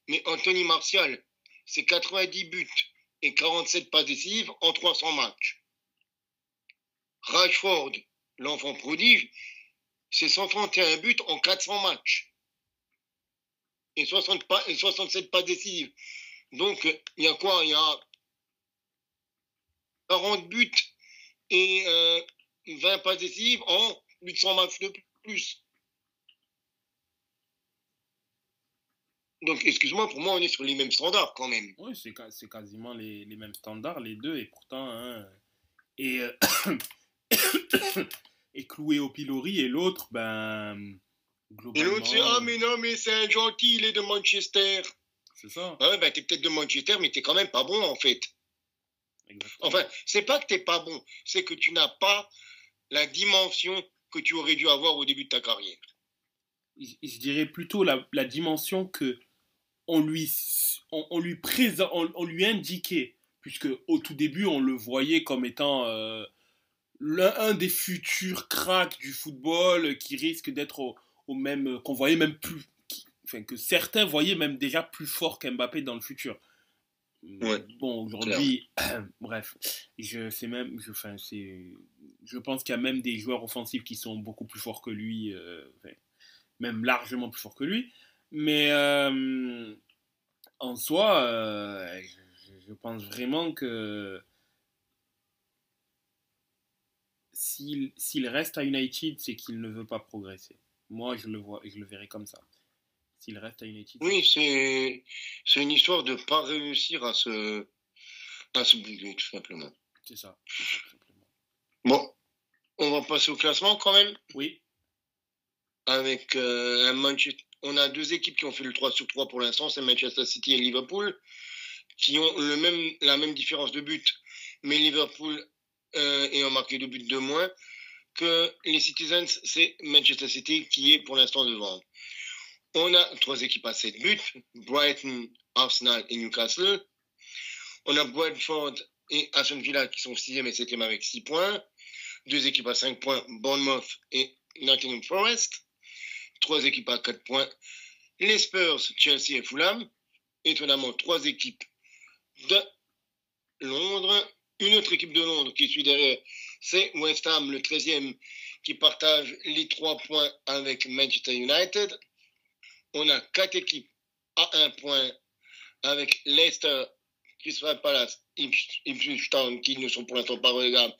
Mais Anthony Martial, c'est 90 buts et 47 passes décisives en 300 matchs. Rashford, l'enfant prodige, c'est 131 buts en 400 matchs. Et 67 passes décisives. Donc, il y a quoi? Il y a 40 buts et 20 passes décisives en 800 matchs de plus. Donc, excuse-moi, pour moi, on est sur les mêmes standards quand même. Oui, c'est quasiment les mêmes standards, les deux, et pourtant, et cloué au pilori, et l'autre, ben, globalement... Et l'autre, c'est, ah, mais non, mais c'est un gentil, il est de Manchester. C'est ça. Ah ouais, ben, t'es peut-être de Manchester, mais t'es quand même pas bon, en fait. Exactement. Enfin, c'est pas que t'es pas bon, c'est que tu n'as pas la dimension que tu aurais dû avoir au début de ta carrière. Je dirais plutôt la dimension que on lui indiquait, puisque au tout début on le voyait comme étant un des futurs cracks du football qui risque d'être au même, qu'on voyait même plus, que certains voyaient même déjà plus fort qu'Mbappé dans le futur. Ouais, bon, aujourd'hui, bref, je pense qu'il y a même des joueurs offensifs qui sont beaucoup plus forts que lui, même largement plus forts que lui. Mais en soi, je pense vraiment que s'il reste à United, c'est qu'il ne veut pas progresser. Moi, je le verrai comme ça. S'il reste à United. Oui, c'est une histoire de ne pas réussir à se bouger, tout simplement. C'est ça, tout simplement. Bon, on va passer au classement quand même. Oui. Avec un Manchester. On a deux équipes qui ont fait le 3/3 pour l'instant, c'est Manchester City et Liverpool, qui ont la même différence de but, mais Liverpool ayant marqué 2 buts de moins que les Citizens, c'est Manchester City qui est pour l'instant devant. On a 3 équipes à 7 buts, Brighton, Arsenal et Newcastle. On a Brentford et Aston Villa qui sont 6e et 7e avec 6 points. 2 équipes à 5 points, Bournemouth et Nottingham Forest. 3 équipes à 4 points, les Spurs, Chelsea et Fulham. Étonnamment, 3 équipes de Londres. Une autre équipe de Londres qui suit derrière, c'est West Ham, le 13e, qui partage les 3 points avec Manchester United. On a 4 équipes à 1 point avec Leicester, Crystal Palace, Ipswich Town, qui ne sont pour l'instant pas relégables,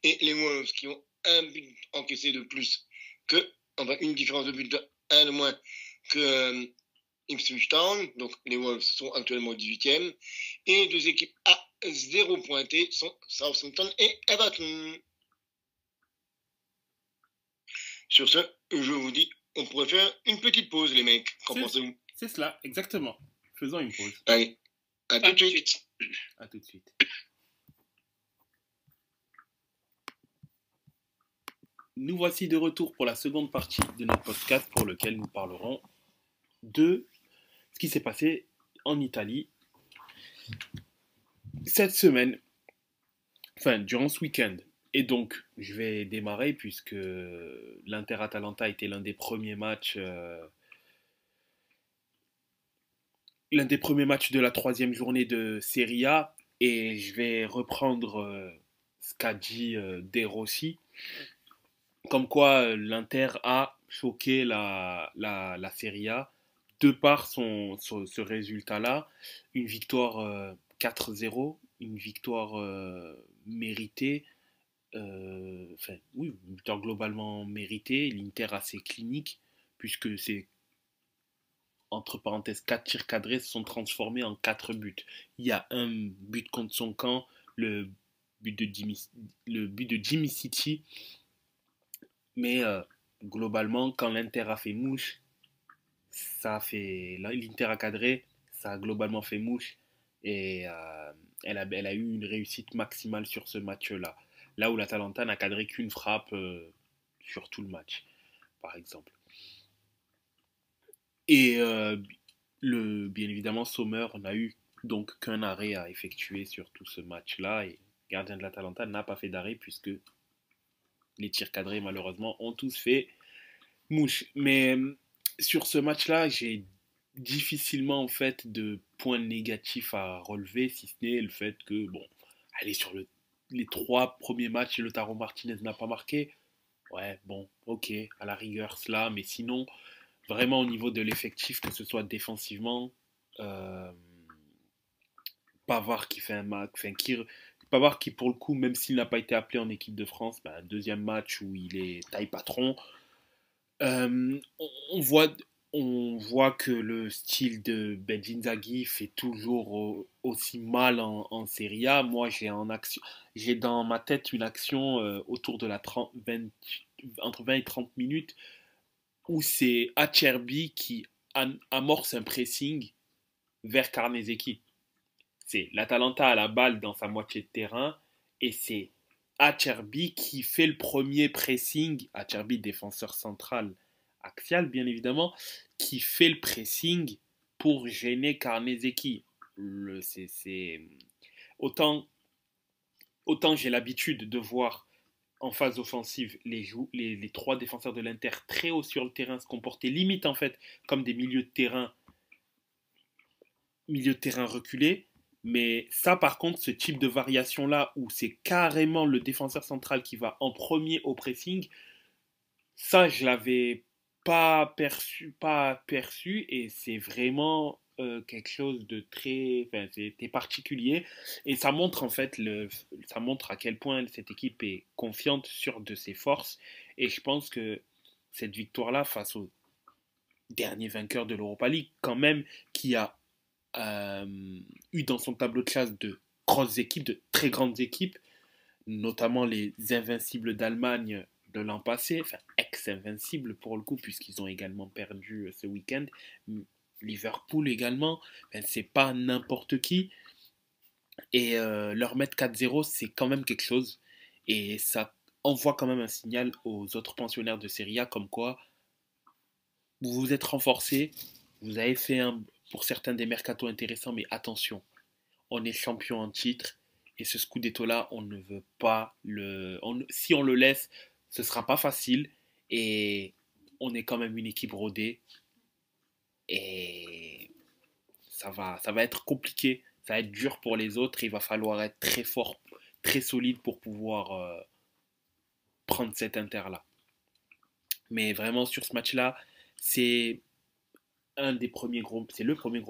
et les Wolves qui ont un but encaissé de plus une différence de but de 1 de moins que Ipswich Town, donc les Wolves sont actuellement 18e, et 2 équipes à 0 pointé sont Southampton et Everton. Sur ce, je vous dis, on pourrait faire une petite pause, les mecs. Qu'en pensez-vous? C'est cela, exactement. Faisons une pause. Allez, à tout de suite. À tout de suite. Nous voici de retour pour la seconde partie de notre podcast pour lequel nous parlerons de ce qui s'est passé en Italie cette semaine, enfin durant ce week-end. Et donc, je vais démarrer puisque l'Inter-Atalanta était l'un des premiers matchs de la 3e journée de Serie A. Et je vais reprendre ce qu'a dit De Rossi. Comme quoi l'Inter a choqué la Serie A de par ce résultat-là. Une victoire 4-0, une victoire méritée. Oui, une victoire globalement méritée. L'Inter assez clinique, puisque c'est, entre parenthèses, 4 tirs cadrés se sont transformés en 4 buts. Il y a un but contre son camp, le but de Jimmy City. Mais globalement, quand l'Inter a fait mouche, l'Inter a cadré, ça a globalement fait mouche et elle a eu une réussite maximale sur ce match-là. Là où l'Atalanta n'a cadré qu'une frappe sur tout le match, par exemple. Et bien évidemment, Sommer n'a eu donc qu'un arrêt à effectuer sur tout ce match-là et le gardien de l'Atalanta n'a pas fait d'arrêt puisque les tirs cadrés, malheureusement, ont tous fait mouche. Mais sur ce match-là, j'ai difficilement, en fait, de points négatifs à relever, si ce n'est le fait que, bon, allez, sur les 3 premiers matchs, Lautaro Martinez n'a pas marqué. Ouais, bon, ok, à la rigueur, cela. Mais sinon, vraiment, au niveau de l'effectif, que ce soit défensivement, euh, Pavard qui fait un match, Pavard qui, pour le coup, même s'il n'a pas été appelé en équipe de France, un deuxième match où il est taille patron, on voit que le style de Ben Inzaghi fait toujours aussi mal en Serie A. Moi, j'ai dans ma tête une action autour de entre 20 et 30 minutes où c'est Acerbi qui amorce un pressing vers Carnesecchi. C'est l'Atalanta à la balle dans sa moitié de terrain et c'est Acerbi qui fait le premier pressing. Acerbi, défenseur central axial, bien évidemment, qui fait le pressing pour gêner Carnesecchi. Autant j'ai l'habitude de voir en phase offensive les 3 défenseurs de l'Inter très haut sur le terrain se comporter limite en fait comme des milieux de terrain reculés. Mais ça, par contre, ce type de variation-là, où c'est carrément le défenseur central qui va en premier au pressing, ça, je l'avais pas perçu, et c'est vraiment quelque chose de très, enfin, c'était particulier, et ça montre en fait ça montre à quel point cette équipe est confiante, sûre de ses forces, et je pense que cette victoire-là face au dernier vainqueur de l'Europa League, quand même, qui a eu dans son tableau de classe de grosses équipes, de très grandes équipes, notamment les Invincibles d'Allemagne de l'an passé, enfin ex-invincibles pour le coup, puisqu'ils ont également perdu ce week-end. Liverpool également, c'est pas n'importe qui. Et leur mettre 4-0, c'est quand même quelque chose. Et ça envoie quand même un signal aux autres pensionnaires de Serie A comme quoi vous vous êtes renforcés, vous avez fait pour certains des mercatos intéressants, mais attention, on est champion en titre et ce Scudetto-là, on ne veut pas si on le laisse, ce sera pas facile et on est quand même une équipe rodée et ça va être compliqué, ça va être dur pour les autres et il va falloir être très fort, très solide pour pouvoir prendre cet Inter-là. Mais vraiment sur ce match-là, c'est le premier gros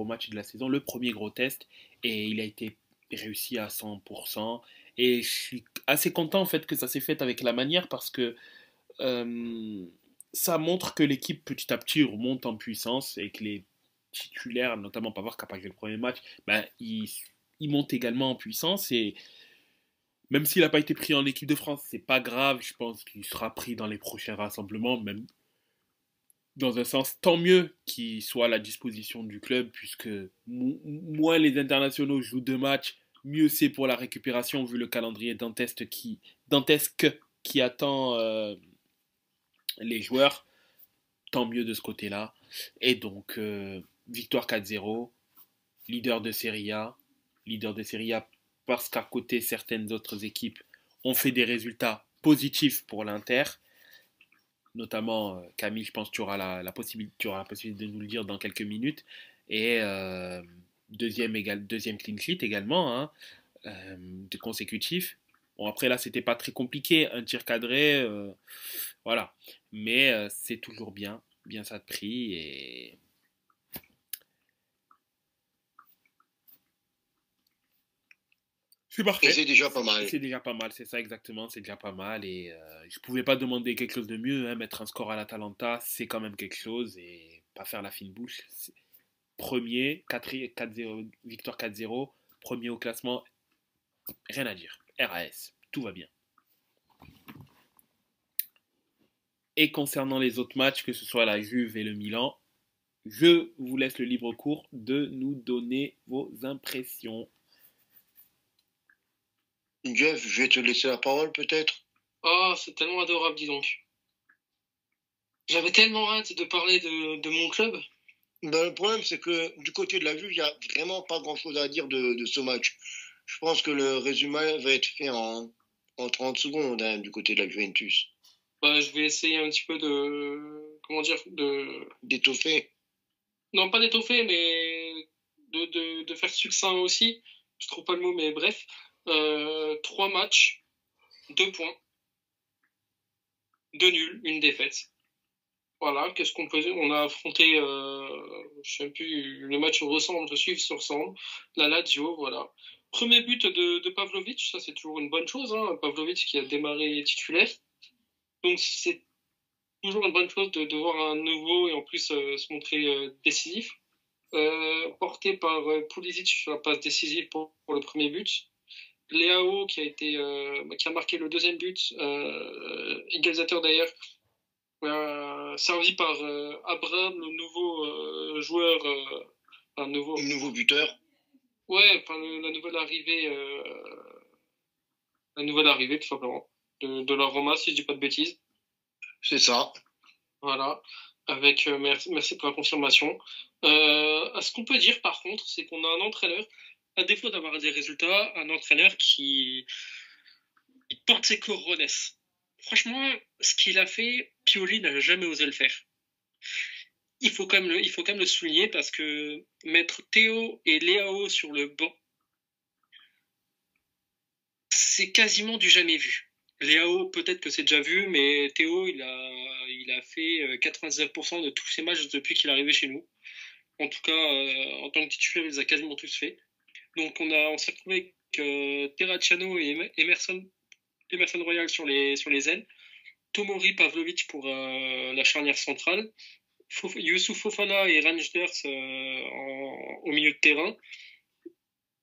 match de la saison, le premier gros test, et il a été réussi à 100%. Et je suis assez content en fait que ça s'est fait avec la manière parce que ça montre que l'équipe petit à petit remonte en puissance et que titulaires, notamment Pavard qui n'a pas joué le premier match, ben, il monte également en puissance. Et même s'il n'a pas été pris en équipe de France, c'est pas grave. Je pense qu'il sera pris dans les prochains rassemblements, même dans un sens, tant mieux qu'il soit à la disposition du club, puisque moins les internationaux jouent 2 matchs, mieux c'est pour la récupération, vu le calendrier dantesque qui attend les joueurs. Tant mieux de ce côté-là. Et donc, victoire 4-0, leader de Serie A parce qu'à côté, certaines autres équipes ont fait des résultats positifs pour l'Inter. Notamment, Camille, je pense que tu auras la possibilité de nous le dire dans quelques minutes. Et deuxième clean sheet également, hein, de consécutif. Bon, après là, c'était pas très compliqué, un tir cadré, voilà. Mais c'est toujours bien ça de prix. Et c'est parfait. Et c'est déjà pas mal. C'est déjà pas mal, c'est ça exactement, c'est déjà pas mal. Et je pouvais pas demander quelque chose de mieux, hein. Mettre un score à l'Atalanta, c'est quand même quelque chose. Et pas faire la fine bouche. Premier, 4-0, victoire 4-0, premier au classement, rien à dire. RAS, tout va bien. Et concernant les autres matchs, que ce soit la Juve et le Milan, je vous laisse le libre cours de nous donner vos impressions. Jeff, je vais te laisser la parole peut-être. Oh, c'est tellement adorable, dis donc. J'avais tellement hâte de parler de mon club. Ben, le problème, c'est que du côté de la Juve, il n'y a vraiment pas grand-chose à dire de ce match. Je pense que le résumé va être fait en 30 secondes, hein, du côté de la Juventus. Bah, je vais essayer un petit peu d'étoffer. Non, pas d'étoffer, mais de faire succinct aussi. Je trouve pas le mot, mais bref. 3 matchs, 2 points, 2 nuls, 1 défaite. Voilà, qu'est-ce qu'on peut dire? On a affronté, je sais plus, le match ressemble, se ressemble. La Lazio, voilà. Premier but de Pavlovic, ça c'est toujours une bonne chose, hein. Pavlovic qui a démarré titulaire. Donc c'est toujours une bonne chose de voir un nouveau et en plus se montrer décisif. Porté par Pulisic sur la passe décisive pour le premier but. Leao qui a marqué le deuxième but, égalisateur d'ailleurs, servi par Abraham, le nouveau joueur, le nouveau buteur. Ouais, par la nouvelle arrivée tout simplement de la Roma, si je dis pas de bêtises. C'est ça. Voilà. Avec merci pour la confirmation. Ce qu'on peut dire par contre, c'est qu'on a un entraîneur, à défaut d'avoir des résultats, un entraîneur qui porte ses couronnes. Franchement, ce qu'il a fait, Pioli n'a jamais osé le faire. Il faut quand même le souligner parce que mettre Théo et Leao sur le banc, c'est quasiment du jamais vu. Leao, peut-être que c'est déjà vu, mais Théo, il a fait 99% de tous ses matchs depuis qu'il est arrivé chez nous. En tout cas, en tant que titulaire, il les a quasiment tous fait. Donc on s'est retrouvé avec Terracciano et Emerson Royal sur les ailes, Tomori Pavlovic pour la charnière centrale, Youssouf Fofana et Rangers au milieu de terrain,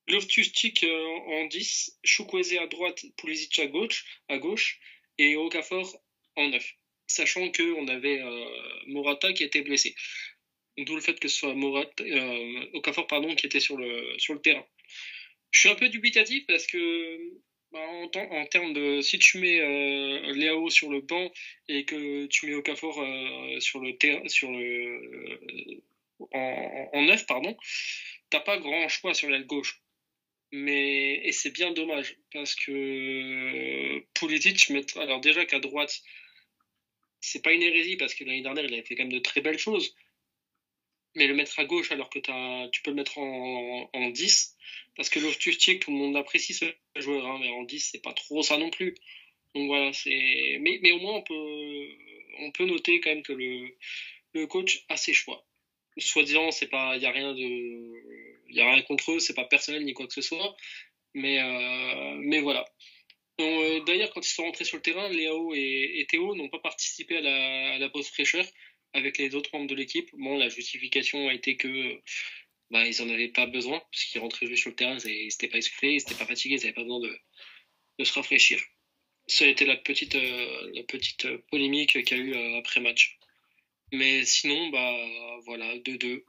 Loftus-Cheek en 10, Chukwueze à droite, Pulisic à gauche et Okafor en 9, sachant qu'on avait Morata qui était blessé. D'où le fait que ce soit Okafor qui était sur le terrain. Je suis un peu dubitatif parce que en termes de, si tu mets Leao sur le banc et que tu mets Okafor sur le terrain, en 9, t'as pas grand choix sur l'aile gauche. Et c'est bien dommage parce que Pulisic, alors déjà qu'à droite, c'est pas une hérésie parce que l'année dernière il avait fait quand même de très belles choses. Mais le mettre à gauche alors que tu peux le mettre en 10, parce que Loftus-Cheek, tout le monde apprécie ce joueur, hein, mais en 10, c'est pas trop ça non plus. Donc voilà, mais au moins on peut noter quand même que le coach a ses choix. Soi-disant, il y a rien contre eux, c'est pas personnel ni quoi que ce soit, mais voilà. D'ailleurs, quand ils sont rentrés sur le terrain, Leao et Théo n'ont pas participé à la pause fraîcheur. avec les autres membres de l'équipe. Bon, la justification a été que ils en avaient pas besoin, parce qu'ils rentraient juste sur le terrain, ils n'étaient pas essoufflés, ils n'étaient pas fatigués, ils n'avaient pas besoin de se rafraîchir. Ça a été la petite polémique qu'il y a eu après match. Mais sinon, voilà, 2-2.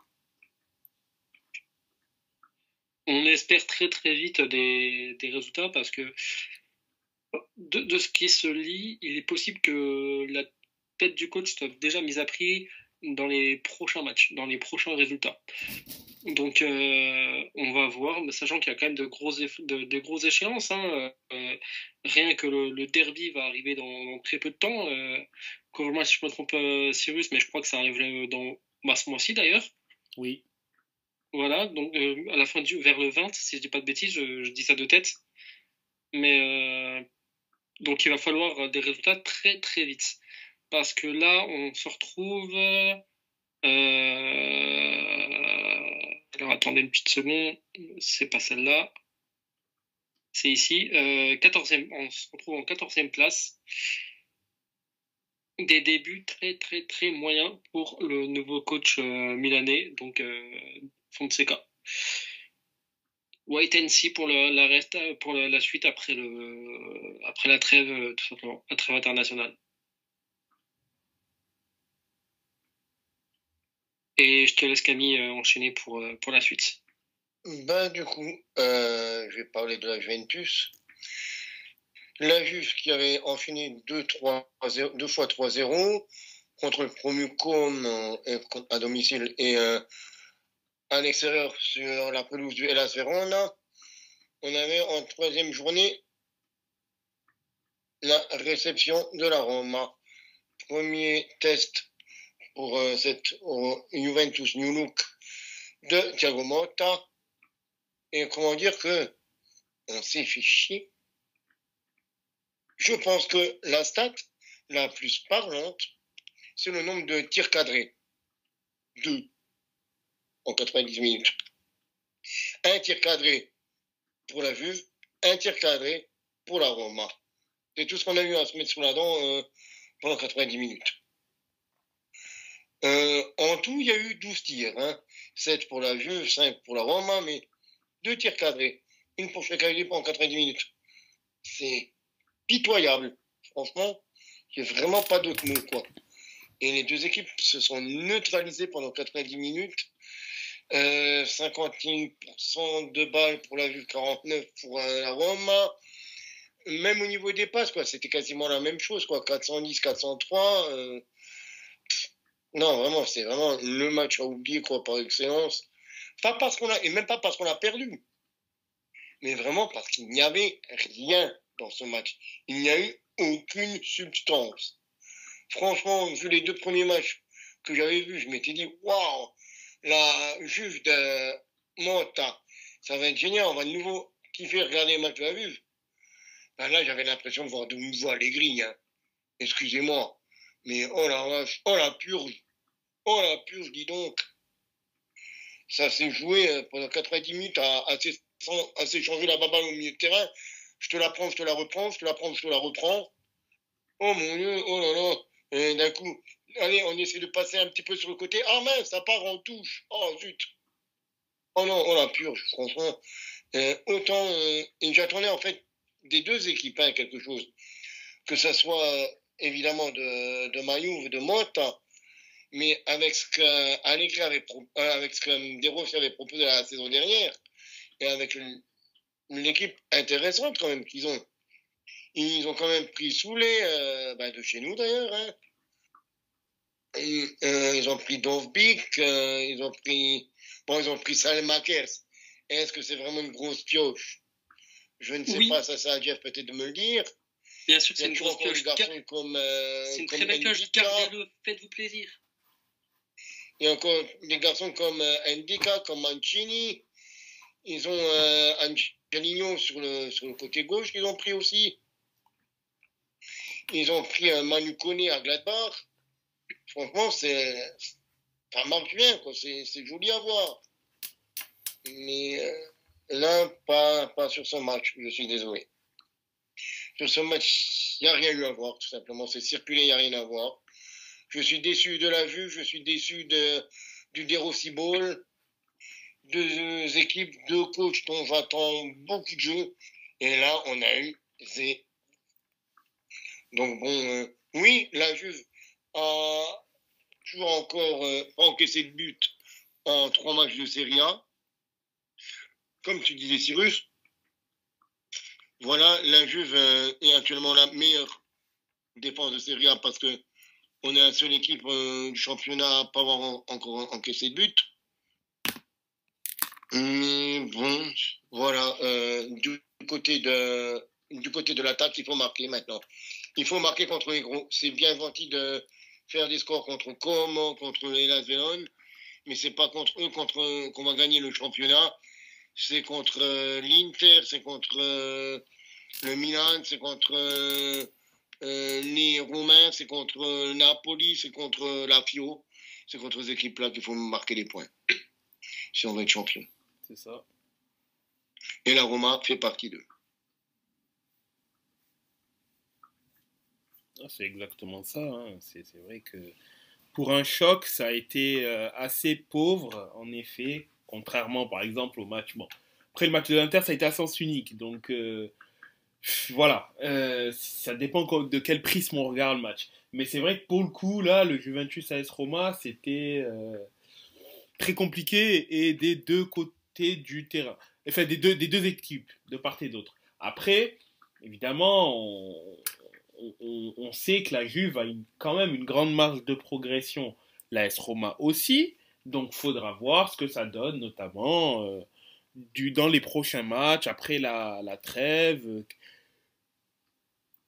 On espère très très vite des résultats parce que de ce qui se lit, il est possible que la tête du coach soit déjà mise à prix dans les prochains matchs, dans les prochains résultats. Donc on va voir, sachant qu'il y a quand même de grosses échéances. Rien que le derby va arriver dans très peu de temps. Corrige-moi si je me trompe, Cyrus, mais je crois que ça arrive dans ce mois-ci d'ailleurs. Oui. Voilà, donc à la fin vers le 20, si je dis pas de bêtises, je dis ça de tête. Mais donc il va falloir des résultats très très vite. Parce que là, on se retrouve... Alors attendez une petite seconde, c'est pas celle-là. C'est ici, 14e, on se retrouve en 14e place. Des débuts très très très moyens pour le nouveau coach milanais, donc Fonseca. Wait and see pour la suite après la trêve, tout simplement, la trêve internationale. Et je te laisse Camille enchaîner pour la suite. Du coup, je vais parler de la Juventus. La Juve qui avait enchaîné 2 fois 3-0 contre le promu Comme à domicile et à l'extérieur sur la pelouse du Hellas Verona. On avait en troisième journée la réception de la Roma. Premier test pour cette Juventus New Look de Thiago Motta. Et comment dire que on s'est fait chier. Je pense que la stat la plus parlante, c'est le nombre de tirs cadrés. 2 en 90 minutes. Un tir cadré pour la Juve, un tir cadré pour la Roma. C'est tout ce qu'on a eu à se mettre sous la dent pendant 90 minutes. En tout, il y a eu 12 tirs. 7 pour la Juve, 5 pour la Roma, mais 2 tirs cadrés. Une pour chaque équipe pendant 90 minutes. C'est pitoyable. Franchement, il n'y a vraiment pas d'autre mot, quoi. Et les deux équipes se sont neutralisées pendant 90 minutes. 51% de balles pour la Juve, 49% pour la Roma. Même au niveau des passes, quoi, c'était quasiment la même chose, quoi. 410, 403. Non, vraiment, c'est vraiment le match à oublier, quoi, par excellence. Pas parce qu'on a, et même pas parce qu'on a perdu, mais vraiment parce qu'il n'y avait rien dans ce match. Il n'y a eu aucune substance. Franchement, vu les 2 premiers matchs que j'avais vus, je m'étais dit, waouh, la Juve de Motta, ça va être génial, on va de nouveau kiffer regarder les matchs de la Juve. Là, j'avais l'impression de voir de nouveau Allegri, excusez-moi. Mais oh la vache, oh la purge, dis donc. Ça s'est joué pendant 90 minutes à s'échanger la baballe au milieu de terrain. Je te la prends, je te la reprends, je te la prends, je te la reprends. Oh mon Dieu, oh là là. Et d'un coup, allez, on essaie de passer un petit peu sur le côté. Ah mince, ça part en touche. Oh zut. Oh non, oh la purge, franchement. Autant, et j'attendais en fait des deux équipes quelque chose. Que ça soit évidemment de Mayouf, de Motta, mais avec ce que Allegri avec ce que De Rossi avait proposé la saison dernière, et avec l'équipe intéressante quand même qu'ils ont. Ils ont quand même pris Soulé, de chez nous d'ailleurs. Ils ont pris Dovbik, ils ont pris Salmakers. Est-ce que c'est vraiment une grosse pioche? Je ne sais pas, ça c'est à Jeff peut-être de me le dire. Bien sûr que c'est une grosse pioche. C'est une très belle pioche, gardez-le, faites-vous plaisir. Il y a encore des garçons comme Ndika, comme Mancini. Ils ont Angelino sur le côté gauche qu'ils ont pris aussi. Ils ont pris Manu Koné à Gladbach. Franchement, ça marche bien, quoi. C'est joli à voir. Mais là, pas sur ce match, je suis désolé. Sur ce match, il n'y a rien eu à voir, tout simplement. C'est circulé, il n'y a rien à voir. Je suis déçu de la Juve, je suis déçu du De Rossi Ball. Deux équipes, deux coachs dont j'attends beaucoup de jeux. Et là, on a eu zéro. Donc bon, oui, la Juve a toujours encore pas encaissé de but en 3 matchs de Serie A. Comme tu disais, Cyrus, voilà, la Juve est actuellement la meilleure défense de Serie A parce que on est la seule équipe du championnat à pas avoir encore encaissé de but. Mais bon, voilà, du côté de l'attaque, il faut marquer maintenant. Il faut marquer contre les gros. C'est bien gentil de faire des scores contre Como, contre les Las Véron, mais c'est pas contre eux qu'on va gagner le championnat. C'est contre l'Inter, c'est contre le Milan, c'est contre les Roumains, c'est contre Napoli, c'est contre la Fio. C'est contre ces équipes-là qu'il faut marquer les points si on veut être champion. C'est ça. Et la Roma fait partie d'eux. C'est exactement ça. Hein. C'est vrai que pour un choc, ça a été assez pauvre, en effet, contrairement par exemple au match. Bon, après le match de l'Inter, ça a été à sens unique. Donc voilà, ça dépend de quel prisme on regarde le match. Mais c'est vrai que pour le coup, là, le Juventus AS Roma, c'était très compliqué et des deux côtés du terrain. Enfin, des deux équipes, de part et d'autre. Après, évidemment, on sait que la Juve a quand même une grande marge de progression. La AS Roma aussi. Donc, il faudra voir ce que ça donne, notamment dans les prochains matchs, après la trêve.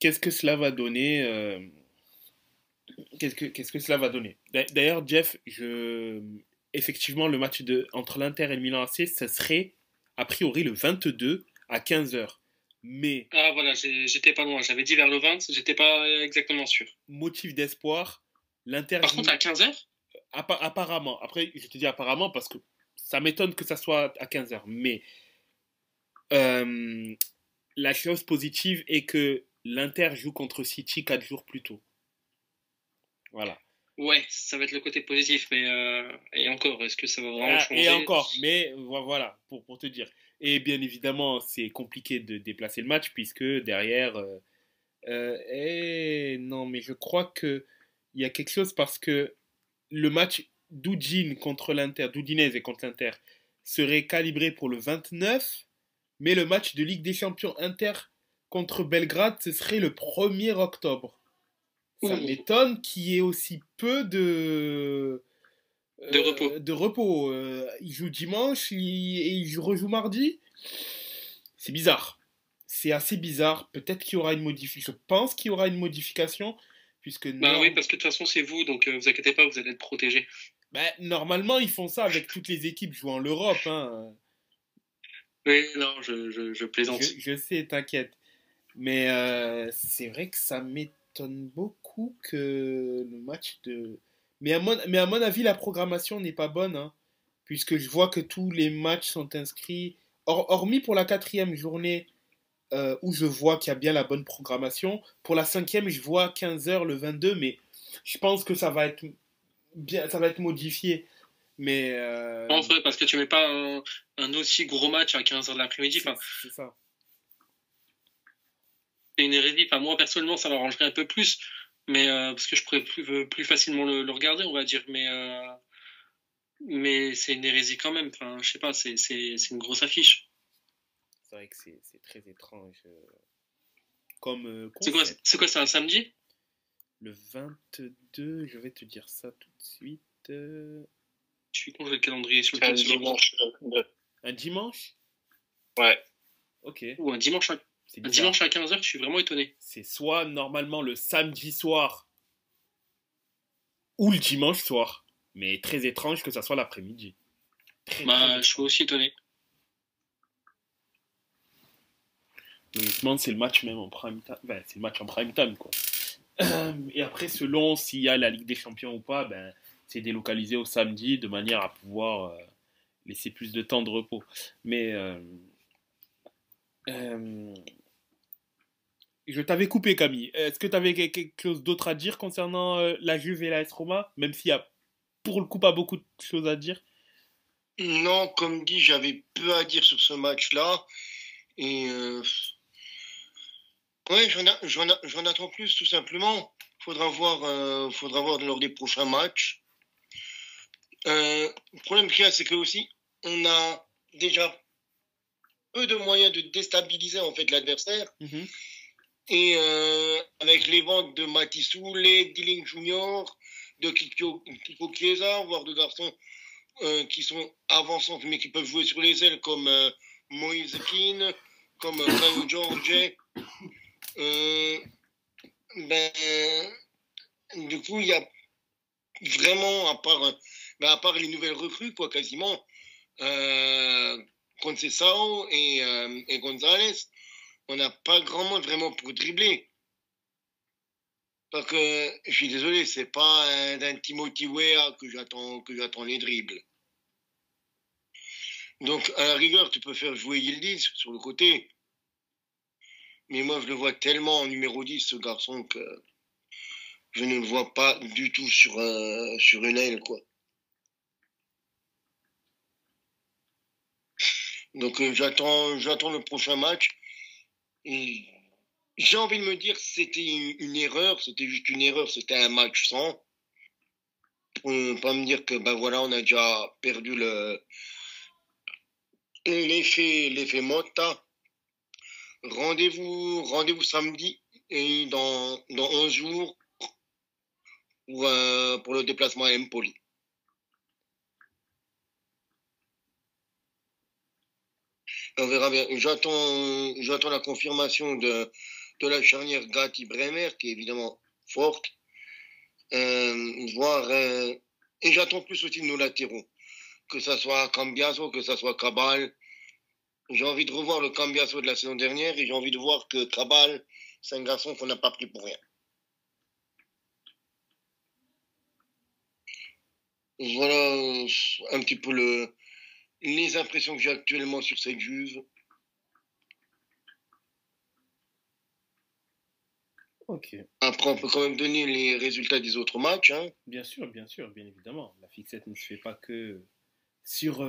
Qu'est-ce que cela va donner Qu'est-ce que cela va donner? D'ailleurs, Jeff, effectivement, le match entre l'Inter et le Milan AC, ça serait a priori le 22 à 15h. Mais. Ah voilà, j'étais pas loin. J'avais dit vers le 20, j'étais pas exactement sûr. Motif d'espoir, l'Inter. Par contre, à 15h apparemment. Après, je te dis apparemment parce que ça m'étonne que ça soit à 15h. Mais la chose positive est que l'Inter joue contre City 4 jours plus tôt. Voilà. Ouais, ça va être le côté positif, mais et encore, est-ce que ça va vraiment changer? Et encore, mais voilà, pour te dire. Et bien évidemment, c'est compliqué de déplacer le match, puisque derrière... non, mais je crois qu'il y a quelque chose, parce que le match d'Udinese contre l'Inter serait calibré pour le 29, mais le match de Ligue des Champions Inter contre Belgrade, ce serait le 1er octobre. Ça m'étonne qu'il y ait aussi peu de repos. Il joue dimanche et il rejoue mardi. C'est bizarre. C'est assez bizarre. Peut-être qu'il y aura une modification. Je pense qu'il y aura une modification. Puisque oui, parce que de toute façon, c'est vous, donc vous inquiétez pas, vous allez être protégés. Normalement, ils font ça avec toutes les équipes jouant l'Europe. Hein. Oui, non, je plaisante. Je sais, t'inquiète. Mais c'est vrai que ça m'étonne beaucoup que le match de... Mais à mon avis, la programmation n'est pas bonne. Hein, puisque je vois que tous les matchs sont inscrits. Hormis pour la 4e journée, où je vois qu'il y a bien la bonne programmation. Pour la 5e, je vois 15h le 22, mais je pense que ça va être modifié. Mais en vrai, parce que tu mets pas un aussi gros match à 15h de l'après-midi. C'est ça. C'est une hérésie. Enfin, moi, personnellement, ça m'arrangerait un peu plus, mais parce que je pourrais plus facilement le regarder, on va dire. Mais c'est une hérésie quand même. Enfin, je sais pas, c'est une grosse affiche. C'est vrai que c'est très étrange. Comme c'est quoi, c'est un samedi? Le 22, je vais te dire ça tout de suite. Je suis con, j'ai le calendrier sur le un dimanche. Un dimanche? Ouais. Ok. Ou un dimanche à 15h, je suis vraiment étonné. C'est soit normalement le samedi soir ou le dimanche soir. Mais très étrange que ça soit l'après-midi. Je suis aussi étonné. Honnêtement, c'est le match même en prime time. C'est le match en prime time, quoi. Et après, selon s'il y a la Ligue des Champions ou pas, c'est délocalisé au samedi de manière à pouvoir laisser plus de temps de repos. Mais Je t'avais coupé, Camille. Est-ce que tu avais quelque chose d'autre à dire concernant la Juve et la S Roma, même s'il y a pour le coup pas beaucoup de choses à dire? Non, comme dit, j'avais peu à dire sur ce match-là. Et ouais, j'en attends plus, tout simplement. Faudra voir lors des prochains matchs. Le problème qu'il y a, c'est que aussi, on a déjà peu de moyens de déstabiliser en fait l'adversaire. Mhm. Et avec les ventes de Matissou, les Dilling Junior, de Kiko Chiesa, voire de garçons qui sont avançants mais qui peuvent jouer sur les ailes comme Moïse Keane, comme Caio Jorge. Ben, du coup, il y a vraiment, à part les nouvelles recrues, quoi, quasiment, Conceição et Gonzalez, on n'a pas grand monde vraiment pour dribbler. Parce que, je suis désolé, c'est pas d'un Timothy Weah que j'attends les dribbles. Donc, à la rigueur, tu peux faire jouer Yildiz sur le côté. Mais moi, je le vois tellement en numéro 10, ce garçon, que je ne le vois pas du tout sur une aile, quoi. Donc, j'attends le prochain match. Et j'ai envie de me dire que c'était une erreur, c'était juste une erreur, c'était un match sans. Pour ne pas me dire que, ben voilà, on a déjà perdu l'effet Motta. Rendez-vous samedi et dans 11 jours pour le déplacement à Empoli. On verra bien. J'attends la confirmation de la charnière Gatti-Bremer, qui est évidemment forte. Et j'attends plus aussi de nos latéraux. Que ça soit Cambiaso, que ça soit Cabal. J'ai envie de revoir le Cambiaso de la saison dernière et j'ai envie de voir que Cabal, c'est un garçon qu'on n'a pas pris pour rien. Voilà un petit peu les impressions que j'ai actuellement sur cette Juve. Ok. Après, on peut quand même donner les résultats des autres matchs. Hein. Bien sûr, bien évidemment. La fixette ne se fait pas que sur,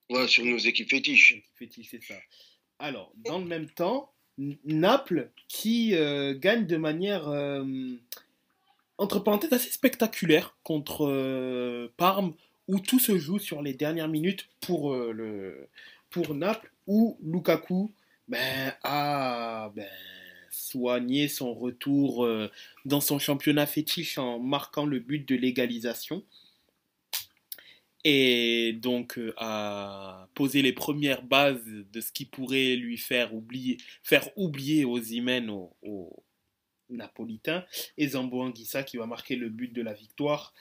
voilà, sur nos équipes fétiches. C'est ça. Alors, dans le même temps, Naples qui gagne de manière, entre parenthèses, assez spectaculaire contre Parme, où tout se joue sur les dernières minutes pour Naples, où Lukaku a soigné son retour dans son championnat fétiche en marquant le but de l'égalisation. Et donc a posé les premières bases de ce qui pourrait lui faire oublier Osimhen au Napolitain, et Zambo Anguissa qui va marquer le but de la victoire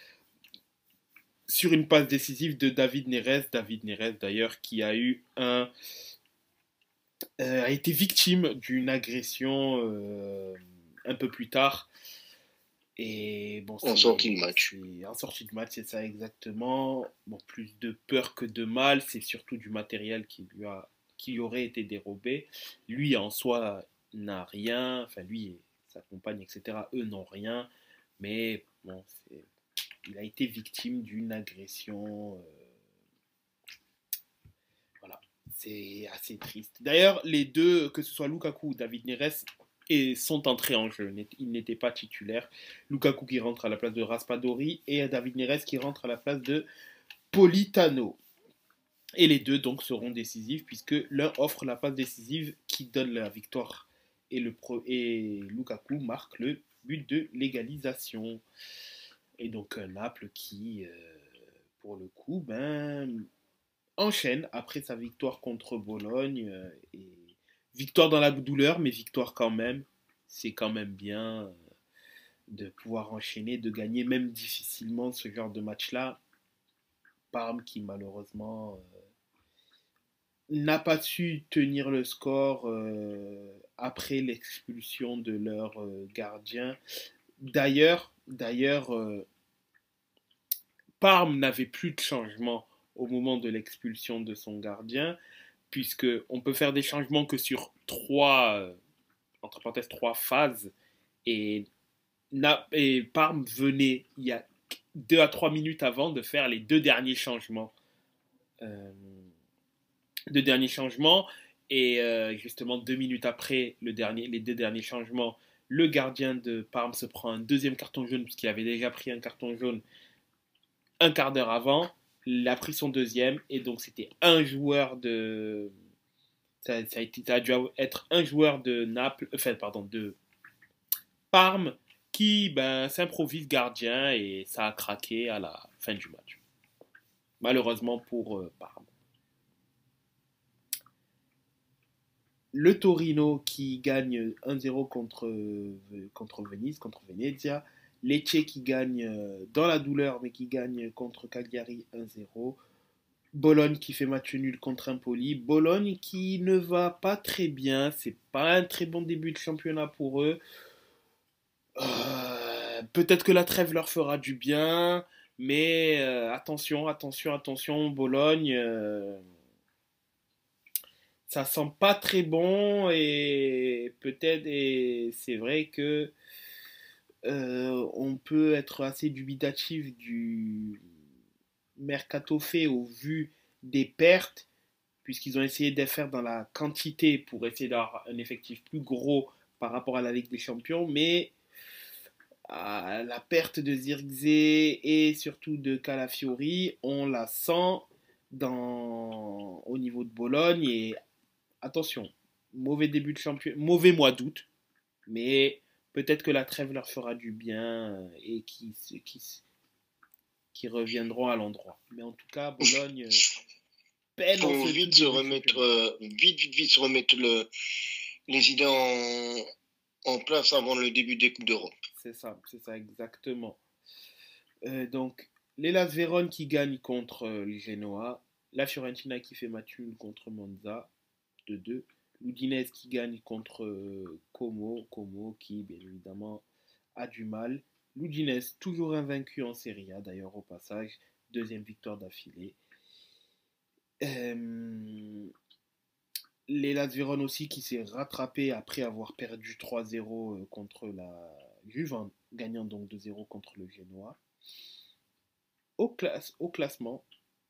sur une passe décisive de David Neres. David Neres d'ailleurs qui a été victime d'une agression un peu plus tard. Et bon, en sortie de match. En sortie de match, c'est ça exactement. Bon, plus de peur que de mal, c'est surtout du matériel qui aurait été dérobé. Lui en soi n'a rien, enfin lui et sa compagne, etc. Eux n'ont rien, mais bon, il a été victime d'une agression. Voilà, c'est assez triste. D'ailleurs, les deux, que ce soit Lukaku ou David Neres, sont entrés en jeu. Ils n'étaient pas titulaires. Lukaku qui rentre à la place de Raspadori et David Neres qui rentre à la place de Politano. Et les deux donc seront décisifs puisque l'un offre la passe décisive qui donne la victoire et Lukaku marque le but de l'égalisation. Et donc Naples qui, pour le coup, enchaîne après sa victoire contre Bologne et victoire dans la douleur, mais victoire quand même. C'est quand même bien de pouvoir enchaîner, de gagner même difficilement ce genre de match-là. Parme qui malheureusement n'a pas su tenir le score après l'expulsion de leur gardien. D'ailleurs, Parme n'avait plus de changement au moment de l'expulsion de son gardien, puisque on peut faire des changements que sur 3 entre parenthèses, 3 phases. Et, et Parme venait, il y a 2 à 3 minutes avant, de faire les 2 derniers changements. Et justement, 2 minutes après les 2 derniers changements, le gardien de Parme se prend un deuxième carton jaune, puisqu'il avait déjà pris un carton jaune un quart d'heure avant. Il a pris son deuxième, et donc c'était un joueur de. Ça a dû être un joueur de Naples, de Parme, qui s'improvise gardien, et ça a craqué à la fin du match. Malheureusement pour Parme. Le Torino qui gagne 1-0 contre Venise, contre Venezia. Lecce qui gagne dans la douleur, mais qui gagne contre Cagliari 1-0. Bologne qui fait match nul contre Empoli. Bologne qui ne va pas très bien. C'est pas un très bon début de championnat pour eux. Peut-être que la trêve leur fera du bien. Mais attention, Bologne. Ça sent pas très bon, et peut-être, et c'est vrai que on peut être assez dubitatif du mercato fait au vu des pertes, puisqu'ils ont essayé de faire dans la quantité pour essayer d'avoir un effectif plus gros par rapport à la Ligue des Champions, mais la perte de Zirkzee et surtout de Calafiori, on la sent au niveau de Bologne. Et attention, mauvais début de championnat, mauvais mois d'août, mais peut-être que la trêve leur fera du bien, et qui reviendront à l'endroit. Mais en tout cas, Bologne peine. Il faut vite se remettre, vite se remettre les idées en place avant le début des Coupes d'Europe. C'est ça exactement. Donc, l'Hellas Vérone qui gagne contre le Genoa, la Fiorentina qui fait match nul contre Monza 2-2, l'Udinese qui gagne contre Como qui bien évidemment a du mal. L'Udinese toujours invaincu en Serie A d'ailleurs au passage, deuxième victoire d'affilée. L'Hellas Vérone aussi qui s'est rattrapé après avoir perdu 3-0 contre la Juve, en gagnant donc 2-0 contre le Genoa. Au classement,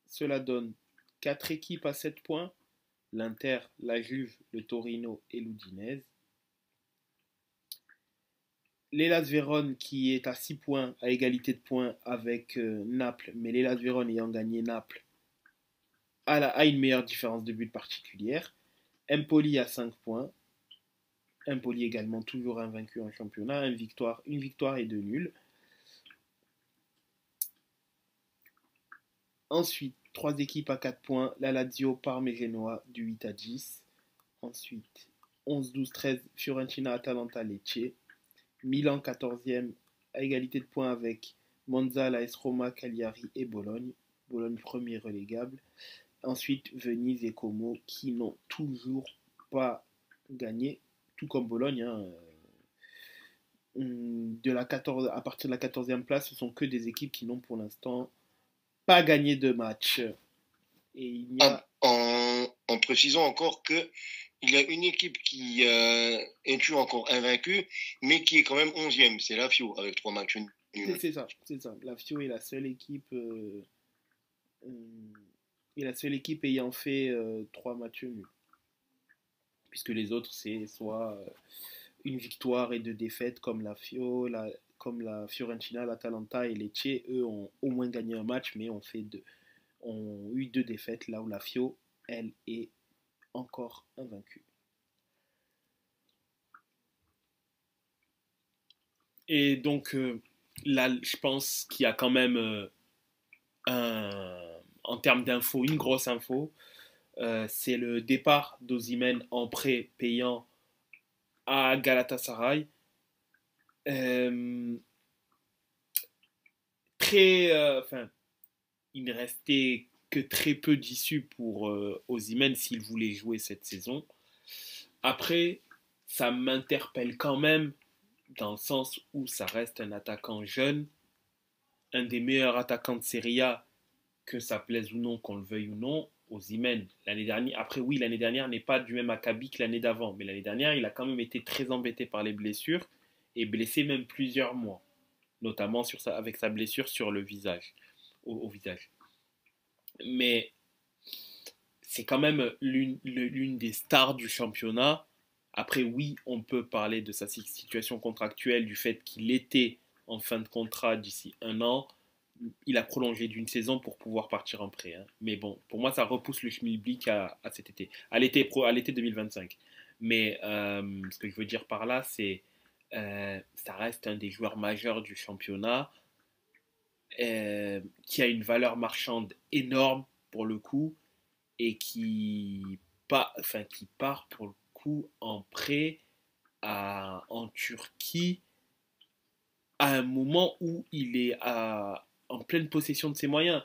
cela donne 4 équipes à 7 points. L'Inter, la Juve, le Torino et l'Udinese. L'Hellas Vérone qui est à 6 points, à égalité de points avec Naples, mais l'Hellas Vérone ayant gagné Naples a une meilleure différence de but particulière. Empoli à 5 points. Empoli également toujours invaincu en championnat, une victoire et 2 nuls. Ensuite, 3 équipes à 4 points, la Lazio, Parme et Genoa du 8 à 10. Ensuite, 11, 12, 13, Fiorentina, Atalanta, Lecce. Milan 14e à égalité de points avec Monza, l'AS Roma, Cagliari et Bologne. Bologne premier relégable. Ensuite, Venise et Como qui n'ont toujours pas gagné, tout comme Bologne. À partir de la 14e place, ce sont que des équipes qui n'ont pour l'instant pas gagné de match. Et il y a... en précisant encore que il y a une équipe qui est toujours encore invaincue, mais qui est quand même 11e. C'est la Fio avec 3 matchs nuls. C'est ça. La Fio est la seule équipe... Et la seule équipe ayant fait 3 matchs nuls. Puisque les autres, c'est soit une victoire et 2 défaites, comme la Fiorentina, l'Atalanta et Lecce. Eux ont au moins gagné un match, mais ont eu 2 défaites, là où la Fio, elle, est encore invaincue. Et donc, là, je pense qu'il y a quand même en termes d'infos, une grosse info. C'est le départ d'Osimhen en prêt payant à Galatasaray. Il ne restait que très peu d'issues pour Osimhen s'il voulait jouer cette saison. Après, ça m'interpelle quand même, dans le sens où ça reste un attaquant jeune, un des meilleurs attaquants de Serie A, que ça plaise ou non, qu'on le veuille ou non. Osimhen, l'année dernière, après oui, l'année dernière n'est pas du même acabit que l'année d'avant, mais l'année dernière, il a quand même été très embêté par les blessures et blessé même plusieurs mois, notamment avec sa blessure sur le visage, au visage. Mais c'est quand même l'une des stars du championnat. Après, oui, on peut parler de sa situation contractuelle, du fait qu'il était en fin de contrat d'ici 1 an. Il a prolongé d'une saison pour pouvoir partir en prêt. Hein. Mais bon, pour moi, ça repousse le schmilblick à cet été, à l'été 2025. Mais ce que je veux dire par là, c'est ça reste un des joueurs majeurs du championnat qui a une valeur marchande énorme pour le coup et qui part pour le coup en prêt en Turquie à un moment où il est en pleine possession de ses moyens.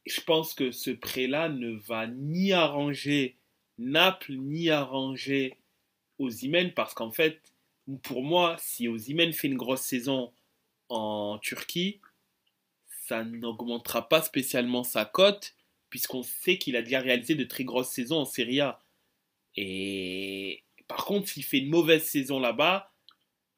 Je pense que ce prêt-là ne va ni arranger Naples, ni arranger Osimhen, parce qu'en fait, pour moi, si Osimhen fait une grosse saison en Turquie, ça n'augmentera pas spécialement sa cote, puisqu'on sait qu'il a déjà réalisé de très grosses saisons en Serie A. Et par contre, s'il fait une mauvaise saison là-bas,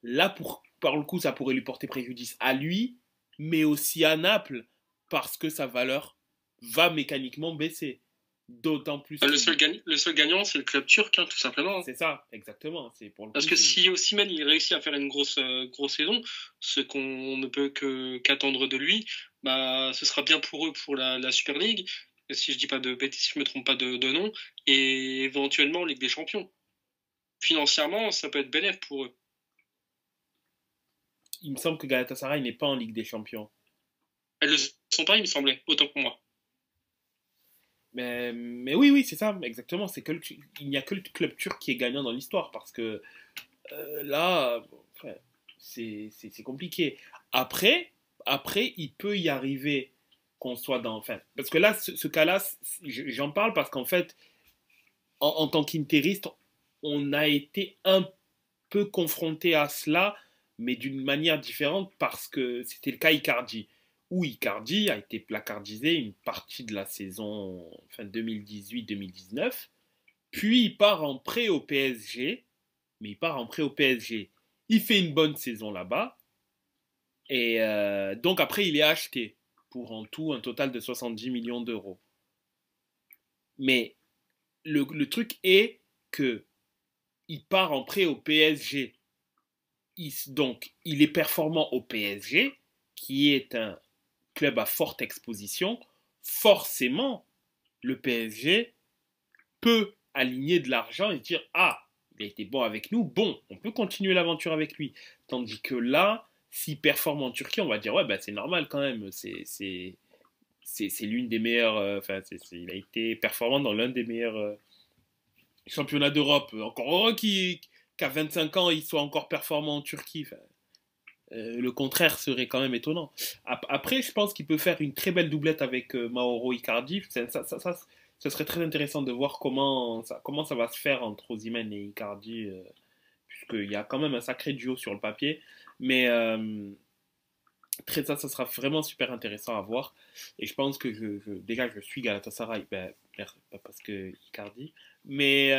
là, par le coup, ça pourrait lui porter préjudice à lui, mais aussi à Naples, parce que sa valeur va mécaniquement baisser. D'autant plus. Le seul gagnant, c'est le club turc, hein, tout simplement. C'est ça, exactement. Parce que si Osimhen il réussit à faire une grosse saison, ce qu'on ne peut qu'attendre de lui, bah, ce sera bien pour eux pour la Super League, si je dis pas de bêtises, si je me trompe pas de nom, et éventuellement Ligue des Champions. Financièrement, ça peut être bénéfique pour eux. Il me semble que Galatasaray n'est pas en Ligue des Champions. Elles ne le sont pas, il me semblait, autant pour moi. Mais oui, c'est ça, exactement. Il n'y a que le club turc qui est gagnant dans l'histoire parce que là, c'est compliqué. Après, il peut y arriver qu'on soit dans. Enfin, parce que là, ce cas-là, j'en parle parce qu'en fait, en tant qu'interiste, on a été un peu confronté à cela, mais d'une manière différente parce que c'était le cas Icardi. Où Icardi a été placardisé une partie de la saison 2018-2019, puis il part en prêt au PSG, mais il part en prêt au PSG. Il fait une bonne saison là-bas, et donc après il est acheté pour en tout un total de 70 millions d'euros. Mais le truc est que il part en prêt au PSG. Donc il est performant au PSG, qui est un club à forte exposition, forcément, le PSG peut aligner de l'argent et dire « Ah, il a été bon avec nous, bon, on peut continuer l'aventure avec lui. » Tandis que là, s'il performe en Turquie, on va dire « Ouais, bah, c'est normal quand même, c'est l'une des meilleures... il a été performant dans l'un des meilleurs championnats d'Europe. Encore heureux qu'à 25 ans, il soit encore performant en Turquie. » Le contraire serait quand même étonnant. Après, je pense qu'il peut faire une très belle doublette avec Mauro Icardi. Ça serait très intéressant de voir comment ça va se faire entre Osimhen et Icardi, puisqu'il y a quand même un sacré duo sur le papier. Mais ça sera vraiment super intéressant à voir. Et je pense que déjà, je suis Galatasaray, parce que Icardi. Mais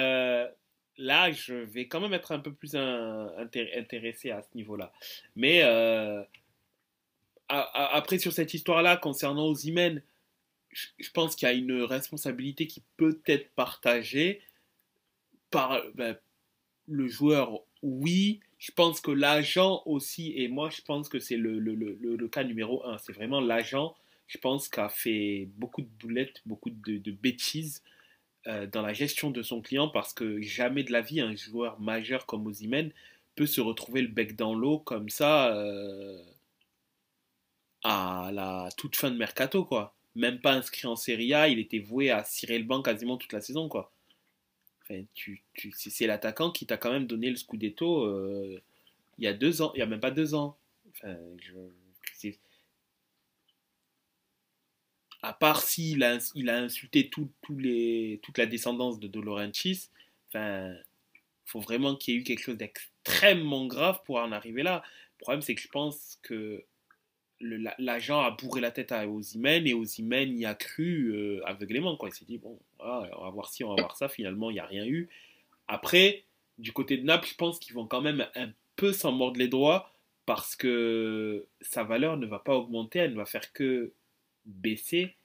là, je vais quand même être un peu plus intéressé à ce niveau-là. Mais après, sur cette histoire-là, concernant Osimhen, je pense qu'il y a une responsabilité qui peut être partagée par le joueur, oui. Je pense que l'agent aussi, et moi je pense que c'est le cas numéro 1. C'est vraiment l'agent, je pense, qui a fait beaucoup de boulettes, beaucoup de bêtises dans la gestion de son client, parce que jamais de la vie un joueur majeur comme Osimhen peut se retrouver le bec dans l'eau comme ça à la toute fin de mercato, quoi. Même pas inscrit en Serie A, il était voué à cirer le banc quasiment toute la saison, quoi. Enfin, c'est l'attaquant qui t'a quand même donné le Scudetto il y a 2 ans, il y a même pas 2 ans. Enfin, à part s'il il a insulté toute la descendance de De Laurentiis, enfin, faut vraiment qu'il y ait eu quelque chose d'extrêmement grave pour en arriver là. Le problème, c'est que je pense que l'agent a bourré la tête à Osimhen et Osimhen y a cru aveuglément, quoi. Il s'est dit, bon, voilà, on va voir ci, on va voir ça. Finalement, il n'y a rien eu. Après, du côté de Naples, je pense qu'ils vont quand même un peu s'en mordre les doigts parce que sa valeur ne va pas augmenter, elle ne va faire que baisser,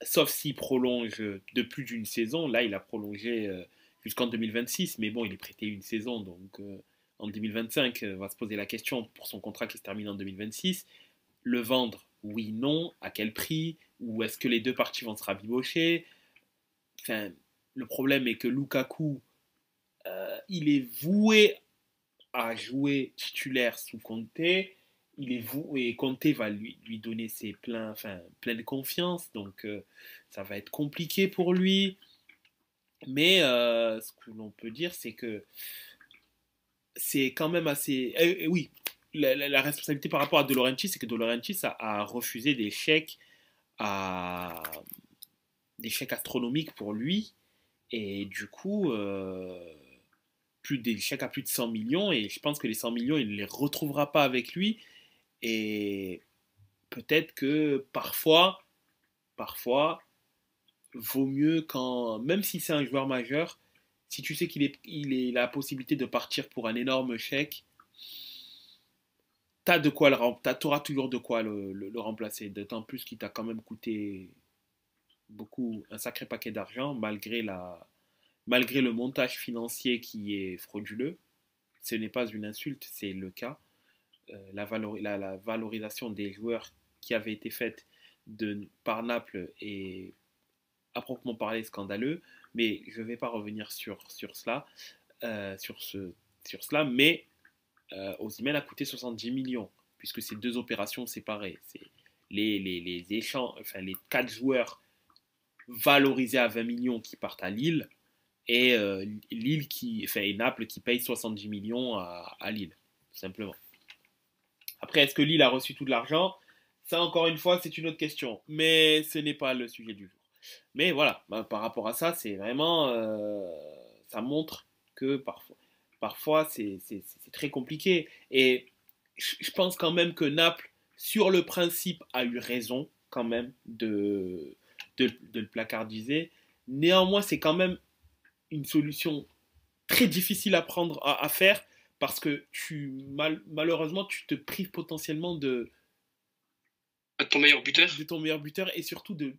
sauf s'il prolonge de plus d'une saison. Là, il a prolongé jusqu'en 2026, mais bon, il est prêté une saison, donc en 2025, va se poser la question pour son contrat qui se termine en 2026. Le vendre, oui, non, à quel prix, ou est-ce que les deux parties vont se rabibocher? Enfin, le problème est que Lukaku, il est voué à jouer titulaire sous Conte. Il est voué, et Conte va lui donner ses pleine confiance, donc ça va être compliqué pour lui. Mais ce que l'on peut dire, c'est que c'est quand même assez. Oui, la responsabilité par rapport à De Laurentiis, c'est que De Laurentiis a refusé à, des chèques astronomiques pour lui. Et du coup, des chèques à plus de 100 millions. Et je pense que les 100 millions, il ne les retrouvera pas avec lui. Et peut-être que parfois, vaut mieux quand, même si c'est un joueur majeur, si tu sais il a la possibilité de partir pour un énorme chèque, t'auras toujours de quoi le remplacer. D'autant plus qu'il t'a quand même coûté un sacré paquet d'argent, malgré le montage financier qui est frauduleux. Ce n'est pas une insulte, c'est le cas. La valorisation des joueurs qui avait été faite par Naples est à proprement parler scandaleux, mais je ne vais pas revenir sur cela, sur cela, mais Osimhen a coûté 70 millions, puisque c'est deux opérations séparées. C'est les échanges, enfin les 4 joueurs valorisés à 20 millions qui partent à Lille, et et Naples qui paye 70 millions à Lille, tout simplement. Après, est-ce que Lille a reçu tout de l'argent? Ça, encore une fois, c'est une autre question. Mais ce n'est pas le sujet du jour. Mais voilà, par rapport à ça, c'est vraiment. Ça montre que parfois c'est très compliqué. Et je pense quand même que Naples, sur le principe, a eu raison quand même de le placardiser. Néanmoins, c'est quand même une solution très difficile à faire parce que malheureusement, tu te prives potentiellement de ton meilleur buteur. De ton meilleur buteur et surtout des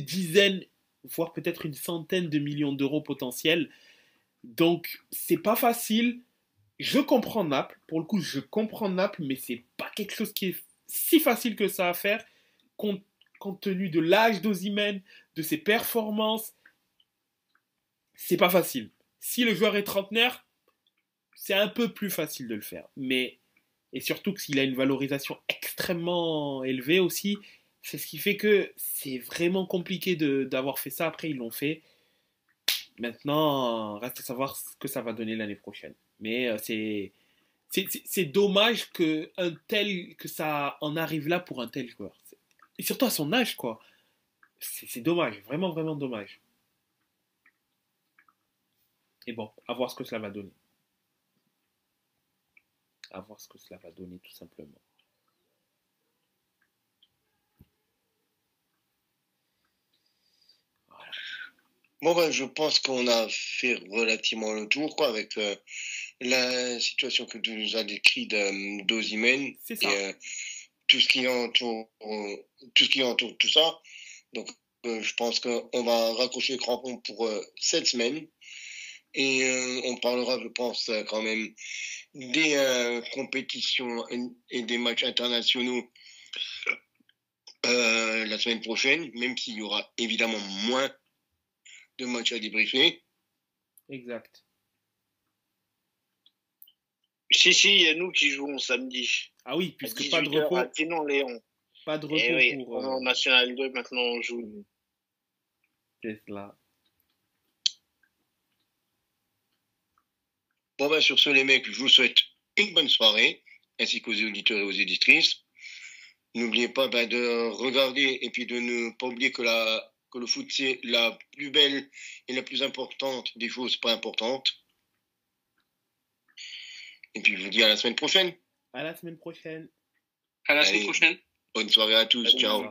dizaines, voire peut-être une centaine de millions d'euros potentiels. Donc, c'est pas facile. Je comprends Naples. Pour le coup, je comprends Naples, mais c'est pas quelque chose qui est si facile que ça à faire, compte tenu de l'âge d'Osimhen, de ses performances. C'est pas facile. Si le joueur est trentenaire, c'est un peu plus facile de le faire. Et surtout que s'il a une valorisation extrêmement élevée aussi, c'est ce qui fait que c'est vraiment compliqué d'avoir fait ça. Après, ils l'ont fait. Maintenant, reste à savoir ce que ça va donner l'année prochaine. Mais c'est dommage que ça en arrive là pour un tel joueur. Et surtout à son âge, quoi. C'est dommage, vraiment, vraiment dommage. Et bon, à voir ce que cela va donner. À voir ce que cela va donner, tout simplement. Voilà. Bon, ben, je pense qu'on a fait relativement le tour, quoi, avec la situation que tu nous as décrite d'Osimhen. C'est ça. Et tout ce qui entoure tout ça. Donc, je pense qu'on va raccrocher le crampon pour cette semaine. Et on parlera, je pense, quand même des compétitions et des matchs internationaux la semaine prochaine, même s'il y aura évidemment moins de matchs à débriefer. Exact. Si, il y a nous qui jouons samedi. Ah oui, puisque pas de repos. À Dinan-Léon. Pas de repos pour... En National 2, maintenant, on joue. C'est cela. Bon, ben, sur ce, les mecs, je vous souhaite une bonne soirée, ainsi qu'aux auditeurs et aux éditrices. N'oubliez pas de regarder et puis de ne pas oublier que le foot, c'est la plus belle et la plus importante des choses pas importantes. Et puis, je vous dis à la semaine prochaine. À la semaine prochaine. À la semaine prochaine. Bonne soirée à tous. Ciao.